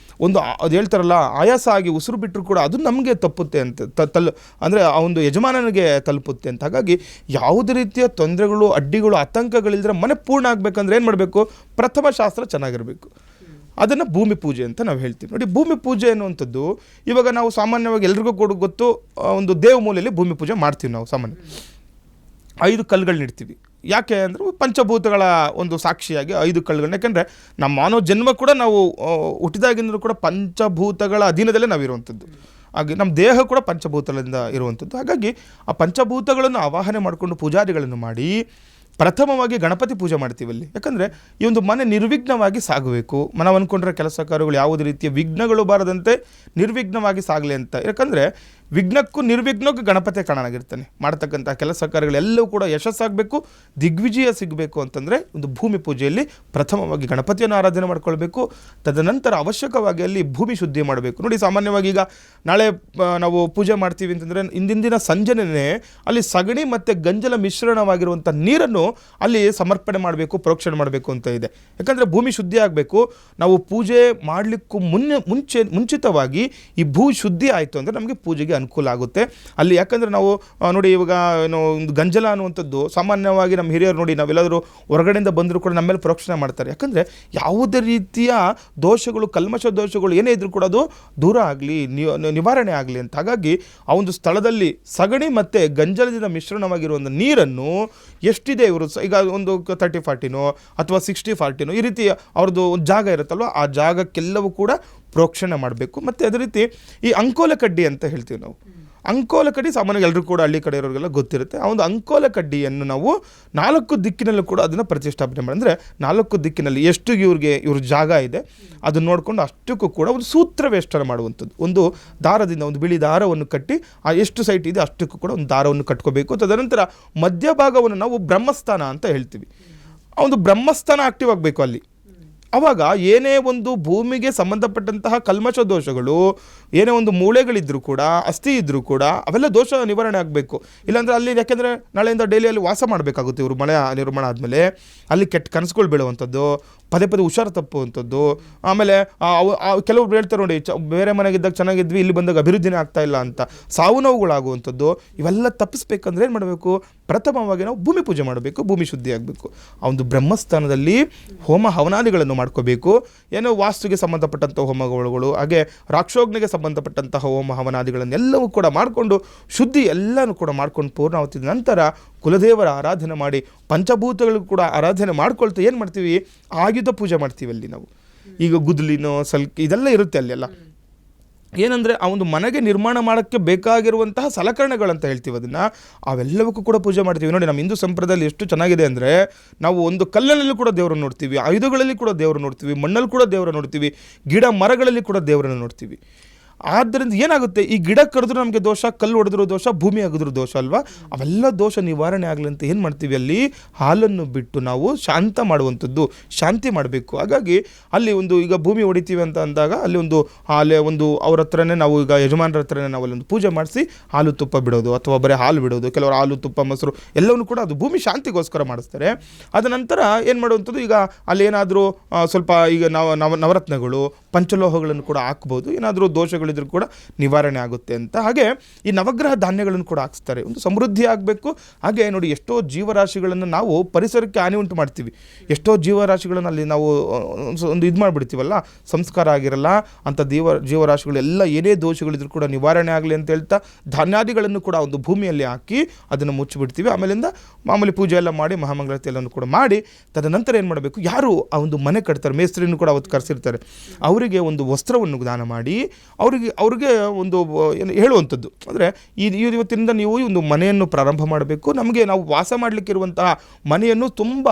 Speaker 2: ಒಂದು ಅದು ಹೇಳ್ತಾರಲ್ಲ, ಆಯಾಸ ಆಗಿ ಉಸಿರು ಬಿಟ್ಟರು ಕೂಡ ಅದು ನಮಗೆ ತಪ್ಪುತ್ತೆ ಅಂತ ಅಂದರೆ ಆ ಒಂದು ಯಜಮಾನನಿಗೆ ತಲುಪುತ್ತೆ ಅಂತ. ಹಾಗಾಗಿ ಯಾವುದೇ ರೀತಿಯ ತೊಂದರೆಗಳು, ಅಡ್ಡಿಗಳು, ಆತಂಕಗಳಿಲ್ಲದ್ರೆ ಮನೆ ಪೂರ್ಣ ಆಗಬೇಕಂದ್ರೆ ಏನು ಮಾಡಬೇಕು, ಪ್ರಥಮ ಶಾಸ್ತ್ರ ಚೆನ್ನಾಗಿರಬೇಕು. ಅದನ್ನು ಭೂಮಿ ಪೂಜೆ ಅಂತ ನಾವು ಹೇಳ್ತೀವಿ. ನೋಡಿ, ಭೂಮಿ ಪೂಜೆ ಅನ್ನುವಂಥದ್ದು ಇವಾಗ ನಾವು ಸಾಮಾನ್ಯವಾಗಿ ಎಲ್ರಿಗೂ ಕೂಡ ಗೊತ್ತು, ಒಂದು ದೇವಮೂಲೆಯಲ್ಲಿ ಭೂಮಿ ಪೂಜೆ ಮಾಡ್ತೀವಿ ನಾವು. ಸಾಮಾನ್ಯ 5 ಕಲ್ಲುಗಳನ್ನ ಇಡ್ತೀವಿ. ಯಾಕೆ ಅಂದರೆ ಪಂಚಭೂತಗಳ ಒಂದು ಸಾಕ್ಷಿಯಾಗಿ 5 ಕಲ್ಲುಗಳನ್ನ. ಯಾಕೆಂದರೆ ನಮ್ಮ ಮಾನವ ಜನ್ಮ ಕೂಡ ನಾವು ಹುಟ್ಟಿದಾಗಿಂದಲೂ ಕೂಡ ಪಂಚಭೂತಗಳ ಅಧೀನದಲ್ಲೇ ನಾವು ಇರುವಂಥದ್ದು. ಹಾಗೆ ನಮ್ಮ ದೇಹ ಕೂಡ ಪಂಚಭೂತಗಳಿಂದ ಇರುವಂಥದ್ದು. ಹಾಗಾಗಿ ಆ ಪಂಚಭೂತಗಳನ್ನು ಆವಾಹನೆ ಮಾಡಿಕೊಂಡು ಪೂಜಾದಿಗಳನ್ನು ಮಾಡಿ ಪ್ರಥಮವಾಗಿ ಗಣಪತಿ ಪೂಜೆ ಮಾಡ್ತೀವಿ ಅಲ್ಲಿ. ಯಾಕಂದರೆ ಈ ಒಂದು ಮನೆ ನಿರ್ವಿಘ್ನವಾಗಿ ಸಾಗಬೇಕು. ನಾವು ಅಂದ್ಕೊಂಡ್ರೆ ಕೆಲಸ ಕಾರ್ಯಗಳು ಯಾವುದೇ ರೀತಿಯ ವಿಘ್ನಗಳು ಬಾರದಂತೆ ನಿರ್ವಿಘ್ನವಾಗಿ ಸಾಗಲಿ ಅಂತ. ಯಾಕಂದರೆ ವಿಘ್ನಕ್ಕೂ ನಿರ್ವಿಘ್ನಕ್ಕೂ ಗಣಪತಿ ಕಾರಣನಾಗಿರ್ತಾನೆ. ಮಾಡ್ತಕ್ಕಂಥ ಕೆಲಸ ಕಾರ್ಯಗಳೆಲ್ಲವೂ ಕೂಡ ಯಶಸ್ಸಾಗಬೇಕು, ದಿಗ್ವಿಜಯ ಸಿಗಬೇಕು ಅಂತಂದರೆ ಒಂದು ಭೂಮಿ ಪೂಜೆಯಲ್ಲಿ ಪ್ರಥಮವಾಗಿ ಗಣಪತಿಯನ್ನು ಆರಾಧನೆ ಮಾಡ್ಕೊಳ್ಬೇಕು. ತದನಂತರ ಅವಶ್ಯಕವಾಗಿ ಅಲ್ಲಿ ಭೂಮಿ ಶುದ್ಧಿ ಮಾಡಬೇಕು. ನೋಡಿ, ಸಾಮಾನ್ಯವಾಗಿ ಈಗ ನಾಳೆ ನಾವು ಪೂಜೆ ಮಾಡ್ತೀವಿ ಅಂತಂದರೆ ಹಿಂದಿನ ಸಂಜೆನೇ ಅಲ್ಲಿ ಸಗಣಿ ಮತ್ತು ಗಂಜಲ ಮಿಶ್ರಣವಾಗಿರುವಂಥ ನೀರನ್ನು ಅಲ್ಲಿ ಸಮರ್ಪಣೆ ಮಾಡಬೇಕು, ಪ್ರೋಕ್ಷಣೆ ಮಾಡಬೇಕು ಅಂತ ಇದೆ. ಯಾಕಂದರೆ ಭೂಮಿ ಶುದ್ಧಿ ಆಗಬೇಕು. ನಾವು ಪೂಜೆ ಮಾಡಲಿಕ್ಕೂ ಮುಂಚಿತವಾಗಿ ಈ ಭೂ ಶುದ್ಧಿ ಆಯಿತು ಅಂದರೆ ನಮಗೆ ಪೂಜೆಗೆ ಅನುಕೂಲ ಆಗುತ್ತೆ ಅಲ್ಲಿ. ಯಾಕಂದರೆ ನಾವು ನೋಡಿ, ಇವಾಗ ಏನು ಒಂದು ಗಂಜಲ ಅನ್ನುವಂಥದ್ದು ಸಾಮಾನ್ಯವಾಗಿ ನಮ್ಮ ಹಿರಿಯರು ನೋಡಿ, ನಾವೆಲ್ಲಾದರೂ ಹೊರಗಡೆಯಿಂದ ಬಂದರೂ ಕೂಡ ನಮ್ಮ ಮೇಲೆ ಪ್ರೋಕ್ಷಣೆ ಮಾಡ್ತಾರೆ. ಯಾಕಂದರೆ ಯಾವುದೇ ರೀತಿಯ ದೋಷಗಳು, ಕಲ್ಮಶ ದೋಷಗಳು ಏನೇ ಇದ್ರೂ ಕೂಡ ಅದು ದೂರ ಆಗಲಿ, ನಿವಾರಣೆ ಆಗಲಿ ಅಂತ. ಹಾಗಾಗಿ ಆ ಒಂದು ಸ್ಥಳದಲ್ಲಿ ಸಗಣಿ ಮತ್ತು ಗಂಜಲದಿಂದ ಮಿಶ್ರಣವಾಗಿರುವಂಥ ನೀರನ್ನು ಎಷ್ಟಿದೆ ಇವರು ಈಗ ಒಂದು 30-40 ಅಥವಾ 60-40 ಈ ರೀತಿ ಅವ್ರದ್ದು ಒಂದು ಜಾಗ ಇರುತ್ತಲ್ವ, ಆ ಜಾಗಕ್ಕೆಲ್ಲವೂ ಕೂಡ ಪ್ರೋಕ್ಷಣೆ ಮಾಡಬೇಕು. ಮತ್ತು ಅದೇ ರೀತಿ ಈ ಅಂಕೋಲ ಕಡ್ಡಿ ಅಂತ ಹೇಳ್ತೀವಿ ನಾವು. ಅಂಕೋಲ ಕಡ್ಡಿ ಸಾಮಾನ್ಯವಾಗಿ ಎಲ್ಲರೂ ಕೂಡ ಹಳ್ಳಿ ಕಡೆ ಇರೋರಿಗೆಲ್ಲ ಗೊತ್ತಿರುತ್ತೆ. ಆ ಒಂದು ಅಂಕೋಲ ಕಡ್ಡಿಯನ್ನು ನಾವು 4 ದಿಕ್ಕಿನಲ್ಲೂ ಕೂಡ ಅದನ್ನು ಪ್ರತಿಷ್ಠಾಪನೆ ಮಾಡಿ, ಅಂದರೆ 4 ದಿಕ್ಕಿನಲ್ಲಿ ಎಷ್ಟು ಇವ್ರ ಜಾಗ ಇದೆ ಅದನ್ನು ನೋಡಿಕೊಂಡು ಅಷ್ಟಕ್ಕೂ ಕೂಡ ಒಂದು ಸೂತ್ರವೇಷ್ಟನ ಮಾಡುವಂಥದ್ದು. ಒಂದು ದಾರದಿಂದ ಒಂದು ಬಿಳಿ ದಾರವನ್ನು ಕಟ್ಟಿ ಆ ಎಷ್ಟು ಸೈಟ್ ಇದೆ ಅಷ್ಟಕ್ಕೂ ಕೂಡ ಒಂದು ದಾರವನ್ನು ಕಟ್ಕೋಬೇಕು. ತದನಂತರ ಮಧ್ಯಭಾಗವನ್ನು ನಾವು ಬ್ರಹ್ಮಸ್ಥಾನ ಅಂತ ಹೇಳ್ತೀವಿ. ಆ ಒಂದು ಬ್ರಹ್ಮಸ್ಥಾನ ಆಕ್ಟಿವ್ ಆಗಬೇಕು ಅಲ್ಲಿ. ಆವಾಗ ಏನೇ ಒಂದು ಭೂಮಿಗೆ ಸಂಬಂಧಪಟ್ಟಂತಹ ಕಲ್ಮಶ ದೋಷಗಳು, ಏನೇ ಒಂದು ಮೂಳೆಗಳಿದ್ರೂ ಕೂಡ, ಅಸ್ಥಿ ಇದ್ದರೂ ಕೂಡ ಅವೆಲ್ಲ ದೋಷ ನಿವಾರಣೆ ಆಗಬೇಕು. ಇಲ್ಲಾಂದರೆ ಅಲ್ಲಿ, ಯಾಕೆಂದರೆ ನಾಳೆಯಿಂದ ಡೈಲಿ ಅಲ್ಲಿ ವಾಸ ಮಾಡಬೇಕಾಗುತ್ತೆ ಇವರು. ಮಳೆ ನಿರ್ಮಾಣ ಆದಮೇಲೆ ಅಲ್ಲಿ ಕೆಟ್ಟ ಕನಸುಗಳು ಬೀಳುವಂಥದ್ದು, ಪದೇ ಹುಷಾರು ತಪ್ಪುವಂಥದ್ದು. ಆಮೇಲೆ ಕೆಲವರು ಹೇಳ್ತಾರೆ ನೋಡಿ, ಬೇರೆ ಮನೆಗಿದ್ದಾಗ ಚೆನ್ನಾಗಿದ್ವಿ, ಇಲ್ಲಿ ಬಂದಾಗ ಅಭಿವೃದ್ಧಿನೇ ಆಗ್ತಾ ಇಲ್ಲ ಅಂತ ಸಾವು ನೋವುಗಳಾಗುವಂಥದ್ದು. ಇವೆಲ್ಲ ತಪ್ಪಿಸ್ಬೇಕಂದ್ರೆ ಏನು ಮಾಡಬೇಕು, ಪ್ರಥಮವಾಗಿ ನಾವು ಭೂಮಿ ಪೂಜೆ ಮಾಡಬೇಕು, ಭೂಮಿ ಶುದ್ಧಿ ಆಗಬೇಕು. ಆ ಒಂದು ಬ್ರಹ್ಮಸ್ಥಾನದಲ್ಲಿ ಹೋಮ ಹವನಾದಿಗಳನ್ನು ಮಾಡ್ಕೋಬೇಕು. ಏನೋ ವಾಸ್ತುಗೆ ಸಂಬಂಧಪಟ್ಟಂಥ ಹೋಮಗಳು, ಹಾಗೆ ರಾಕ್ಷೋಗ್ನಿಗೆ ಸಂಬಂಧಪಟ್ಟಂತಹ ಹೋಮ ಹವನಾದಿಗಳನ್ನೆಲ್ಲವೂ ಕೂಡ ಮಾಡಿಕೊಂಡು ಶುದ್ಧಿ ಎಲ್ಲನೂ ಕೂಡ ಮಾಡ್ಕೊಂಡು ಪೂರ್ಣಾವತಿ ನಂತರ ಕುಲದೇವರ ಆರಾಧನೆ ಮಾಡಿ ಪಂಚಭೂತಗಳಿಗೂ ಕೂಡ ಆರಾಧನೆ ಮಾಡ್ಕೊಳ್ತಾ ಏನು ಮಾಡ್ತೀವಿ, ಆಯುಧ ಪೂಜೆ ಮಾಡ್ತೀವಿ ಅಲ್ಲಿ ನಾವು. ಈಗ ಗುದ್ದಲಿನೋ ಸಲ್ಕಿ ಇದೆಲ್ಲ ಇರುತ್ತೆ ಅಲ್ಲೆಲ್ಲ. ಏನಂದರೆ ಆ ಒಂದು ಮನೆಗೆ ನಿರ್ಮಾಣ ಮಾಡೋಕ್ಕೆ ಬೇಕಾಗಿರುವಂತಹ ಸಲಕರಣೆಗಳಂತ ಹೇಳ್ತೀವಿ, ಅದನ್ನು ಅವೆಲ್ಲವಕ್ಕೂ ಕೂಡ ಪೂಜೆ ಮಾಡ್ತೀವಿ. ನೋಡಿ, ನಮ್ಮ ಹಿಂದೂ ಸಂಪ್ರದಾಯದಲ್ಲಿ ಎಷ್ಟು ಚೆನ್ನಾಗಿದೆ ಅಂದರೆ, ನಾವು ಒಂದು ಕಲ್ಲಲ್ಲಿ ಕೂಡ ದೇವರನ್ನು ನೋಡ್ತೀವಿ, ಆಯುಧಗಳಲ್ಲಿ ಕೂಡ ದೇವರು ನೋಡ್ತೀವಿ, ಮಣ್ಣಲ್ಲಿ ಕೂಡ ದೇವರನ್ನು ನೋಡ್ತೀವಿ, ಗಿಡ ಮರಗಳಲ್ಲಿ ಕೂಡ ದೇವರನ್ನು ನೋಡ್ತೀವಿ. ಆದ್ದರಿಂದ ಏನಾಗುತ್ತೆ, ಈ ಗಿಡ ಕಡಿದ್ರೂ ನಮಗೆ ದೋಷ, ಕಲ್ಲು ಹೊಡೆದ್ರೂ ದೋಷ, ಭೂಮಿ ಆಗಿದ್ರೂ ದೋಷ ಅಲ್ವಾ. ಅವೆಲ್ಲ ದೋಷ ನಿವಾರಣೆ ಆಗಲಿ ಅಂತ ಏನು ಮಾಡ್ತೀವಿ, ಅಲ್ಲಿ ಹಾಲನ್ನು ಬಿಟ್ಟು ನಾವು ಶಾಂತ ಮಾಡುವಂಥದ್ದು, ಶಾಂತಿ ಮಾಡಬೇಕು. ಹಾಗಾಗಿ ಅಲ್ಲಿ ಒಂದು ಈಗ ಭೂಮಿ ಹೊಡಿತೀವಿ ಅಂತ ಅಂದಾಗ ಅಲ್ಲಿ ಒಂದು ಅವ್ರ ಹತ್ರನೇ ನಾವು, ಈಗ ಯಜಮಾನರ ಹತ್ರನೇ ನಾವು ಅಲ್ಲಿ ಒಂದು ಪೂಜೆ ಮಾಡಿಸಿ ಹಾಲು ತುಪ್ಪ ಬಿಡೋದು, ಅಥವಾ ಬರೀ ಹಾಲು ಬಿಡೋದು. ಕೆಲವರು ಹಾಲು ತುಪ್ಪ ಮೊಸರು ಎಲ್ಲವನ್ನೂ ಕೂಡ ಅದು ಭೂಮಿ ಶಾಂತಿಗೋಸ್ಕರ ಮಾಡಿಸ್ತಾರೆ. ಅದ ನಂತರ ಏನು ಮಾಡುವಂಥದ್ದು, ಈಗ ಅಲ್ಲಿ ಏನಾದರೂ ಸ್ವಲ್ಪ ಈಗ ನವರತ್ನಗಳು, ಪಂಚಲೋಹಗಳನ್ನು ಕೂಡ ಹಾಕ್ಬೋದು, ಏನಾದರೂ ದೋಷಗಳಿದ್ರೂ ಕೂಡ ನಿವಾರಣೆ ಆಗುತ್ತೆ ಅಂತ. ಹಾಗೆ ಈ ನವಗ್ರಹ ಧಾನ್ಯಗಳನ್ನು ಕೂಡ ಹಾಕ್ಸ್ತಾರೆ, ಒಂದು ಸಮೃದ್ಧಿ ಆಗಬೇಕು. ಹಾಗೆ ನೋಡಿ, ಎಷ್ಟೋ ಜೀವರಾಶಿಗಳನ್ನು ನಾವು ಪರಿಸರಕ್ಕೆ ಹಾನಿ ಉಂಟು ಮಾಡ್ತೀವಿ, ಎಷ್ಟೋ ಜೀವರಾಶಿಗಳನ್ನು ಅಲ್ಲಿ ನಾವು ಒಂದು ಇದು ಮಾಡಿಬಿಡ್ತೀವಲ್ಲ, ಸಂಸ್ಕಾರ ಆಗಿರಲ್ಲ ಅಂತ ಜೀವರಾಶಿಗಳೆಲ್ಲ ಏನೇ ದೋಷಗಳಿದ್ರೂ ಕೂಡ ನಿವಾರಣೆ ಆಗಲಿ ಅಂತ ಹೇಳ್ತಾ ಧಾನ್ಯಾದಿಗಳನ್ನು ಕೂಡ ಒಂದು ಭೂಮಿಯಲ್ಲಿ ಹಾಕಿ ಅದನ್ನು ಮುಚ್ಚಿಬಿಡ್ತೀವಿ. ಆಮೇಲಿಂದ ಮಾಮೂಲಿ ಪೂಜೆ ಎಲ್ಲ ಮಾಡಿ ಮಹಾಮಂಗಳಾರತಿ ಎಲ್ಲವನ್ನು ಕೂಡ ಮಾಡಿ ತದನಂತರ ಏನು ಮಾಡಬೇಕು, ಯಾರು ಆ ಒಂದು ಮನೆ ಕಟ್ತಾರೆ, ಮೇಸ್ತ್ರಿನೂ ಕೂಡ ಅವತ್ತು ಕರೆಸಿರ್ತಾರೆ, ಅವರಿಗೆ ಒಂದು ವಸ್ತ್ರವನ್ನು ದಾನ ಮಾಡಿ ಅವರಿಗೆ ಅವ್ರಿಗೆ ಒಂದು ಏನು ಹೇಳುವಂಥದ್ದು ಅಂದರೆ ಇವತ್ತಿನಿಂದ ನೀವು ಒಂದು ಮನೆಯನ್ನು ಪ್ರಾರಂಭ ಮಾಡಬೇಕು, ನಮಗೆ ನಾವು ವಾಸ ಮಾಡಲಿಕ್ಕಿರುವಂತಹ ಮನೆಯನ್ನು ತುಂಬ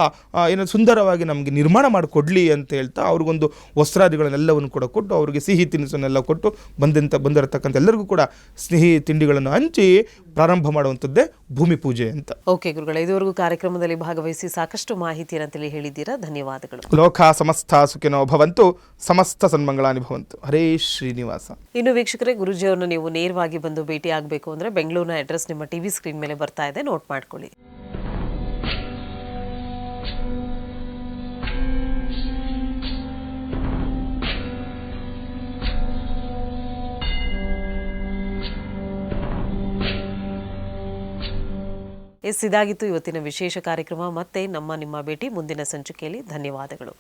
Speaker 2: ಏನು ಸುಂದರವಾಗಿ ನಮಗೆ ನಿರ್ಮಾಣ ಮಾಡಿಕೊಡ್ಲಿ ಅಂತ ಹೇಳ್ತಾ ಅವ್ರಿಗೊಂದು ವಸ್ತ್ರಾದಿಗಳನ್ನೆಲ್ಲವನ್ನು ಕೂಡ ಕೊಟ್ಟು ಅವರಿಗೆ ಸಿಹಿ ತಿನಿಸನ್ನೆಲ್ಲ ಕೊಟ್ಟು ಬಂದಿರತಕ್ಕಂಥ ಎಲ್ಲರಿಗೂ ಕೂಡ ಸಿಹಿ ತಿಂಡಿಗಳನ್ನು ಹಂಚಿ ಪ್ರಾರಂಭ ಮಾಡುವಂಥದ್ದೇ ಭೂಮಿ ಪೂಜೆ ಅಂತ.
Speaker 1: ಓಕೆ ಗುರುಗಳೇ, ಇದುವರೆಗೂ ಕಾರ್ಯಕ್ರಮದಲ್ಲಿ ಭಾಗವಹಿಸಿ ಸಾಕಷ್ಟು ಮಾಹಿತಿಯನ್ನು ತಿಳಿ ಹೇಳಿದ್ದೀರಾ, ಧನ್ಯವಾದಗಳು.
Speaker 2: ಲೋಕ ಸಮಸ್ತ ಸುಖಿನೋ ಭವಂತು, ಸಮಸ್ತ ಸನ್ಮಂಗಳಾನಿ ಭವಂತು. ಹರೇ ಶ್ರೀನಿವಾಸ.
Speaker 1: ಇನ್ನು ವೀಕ್ಷಕರೇ, ಗುರುಜಿಯವರನ್ನು ನೀವು ನೇರವಾಗಿ ಬಂದು ಭೇಟಿ ಆಗಬೇಕು ಅಂದರೆ ಬೆಂಗಳೂರಿನ ಅಡ್ರೆಸ್ ನಿಮ್ಮ ಟಿವಿ ಸ್ಕ್ರೀನ್ ಮೇಲೆ ಬರ್ತಾ ಇದೆ, ನೋಟ್ ಮಾಡ್ಕೊಳ್ಳಿ. ಇದಾಗಿತ್ತು ಇವತ್ತಿನ ವಿಶೇಷ ಕಾರ್ಯಕ್ರಮ. ಮತ್ತೆ ನಿಮ್ಮ ಭೇಟಿ ಮುಂದಿನ ಸಂಚಿಕೆಯಲ್ಲಿ. ಧನ್ಯವಾದಗಳು.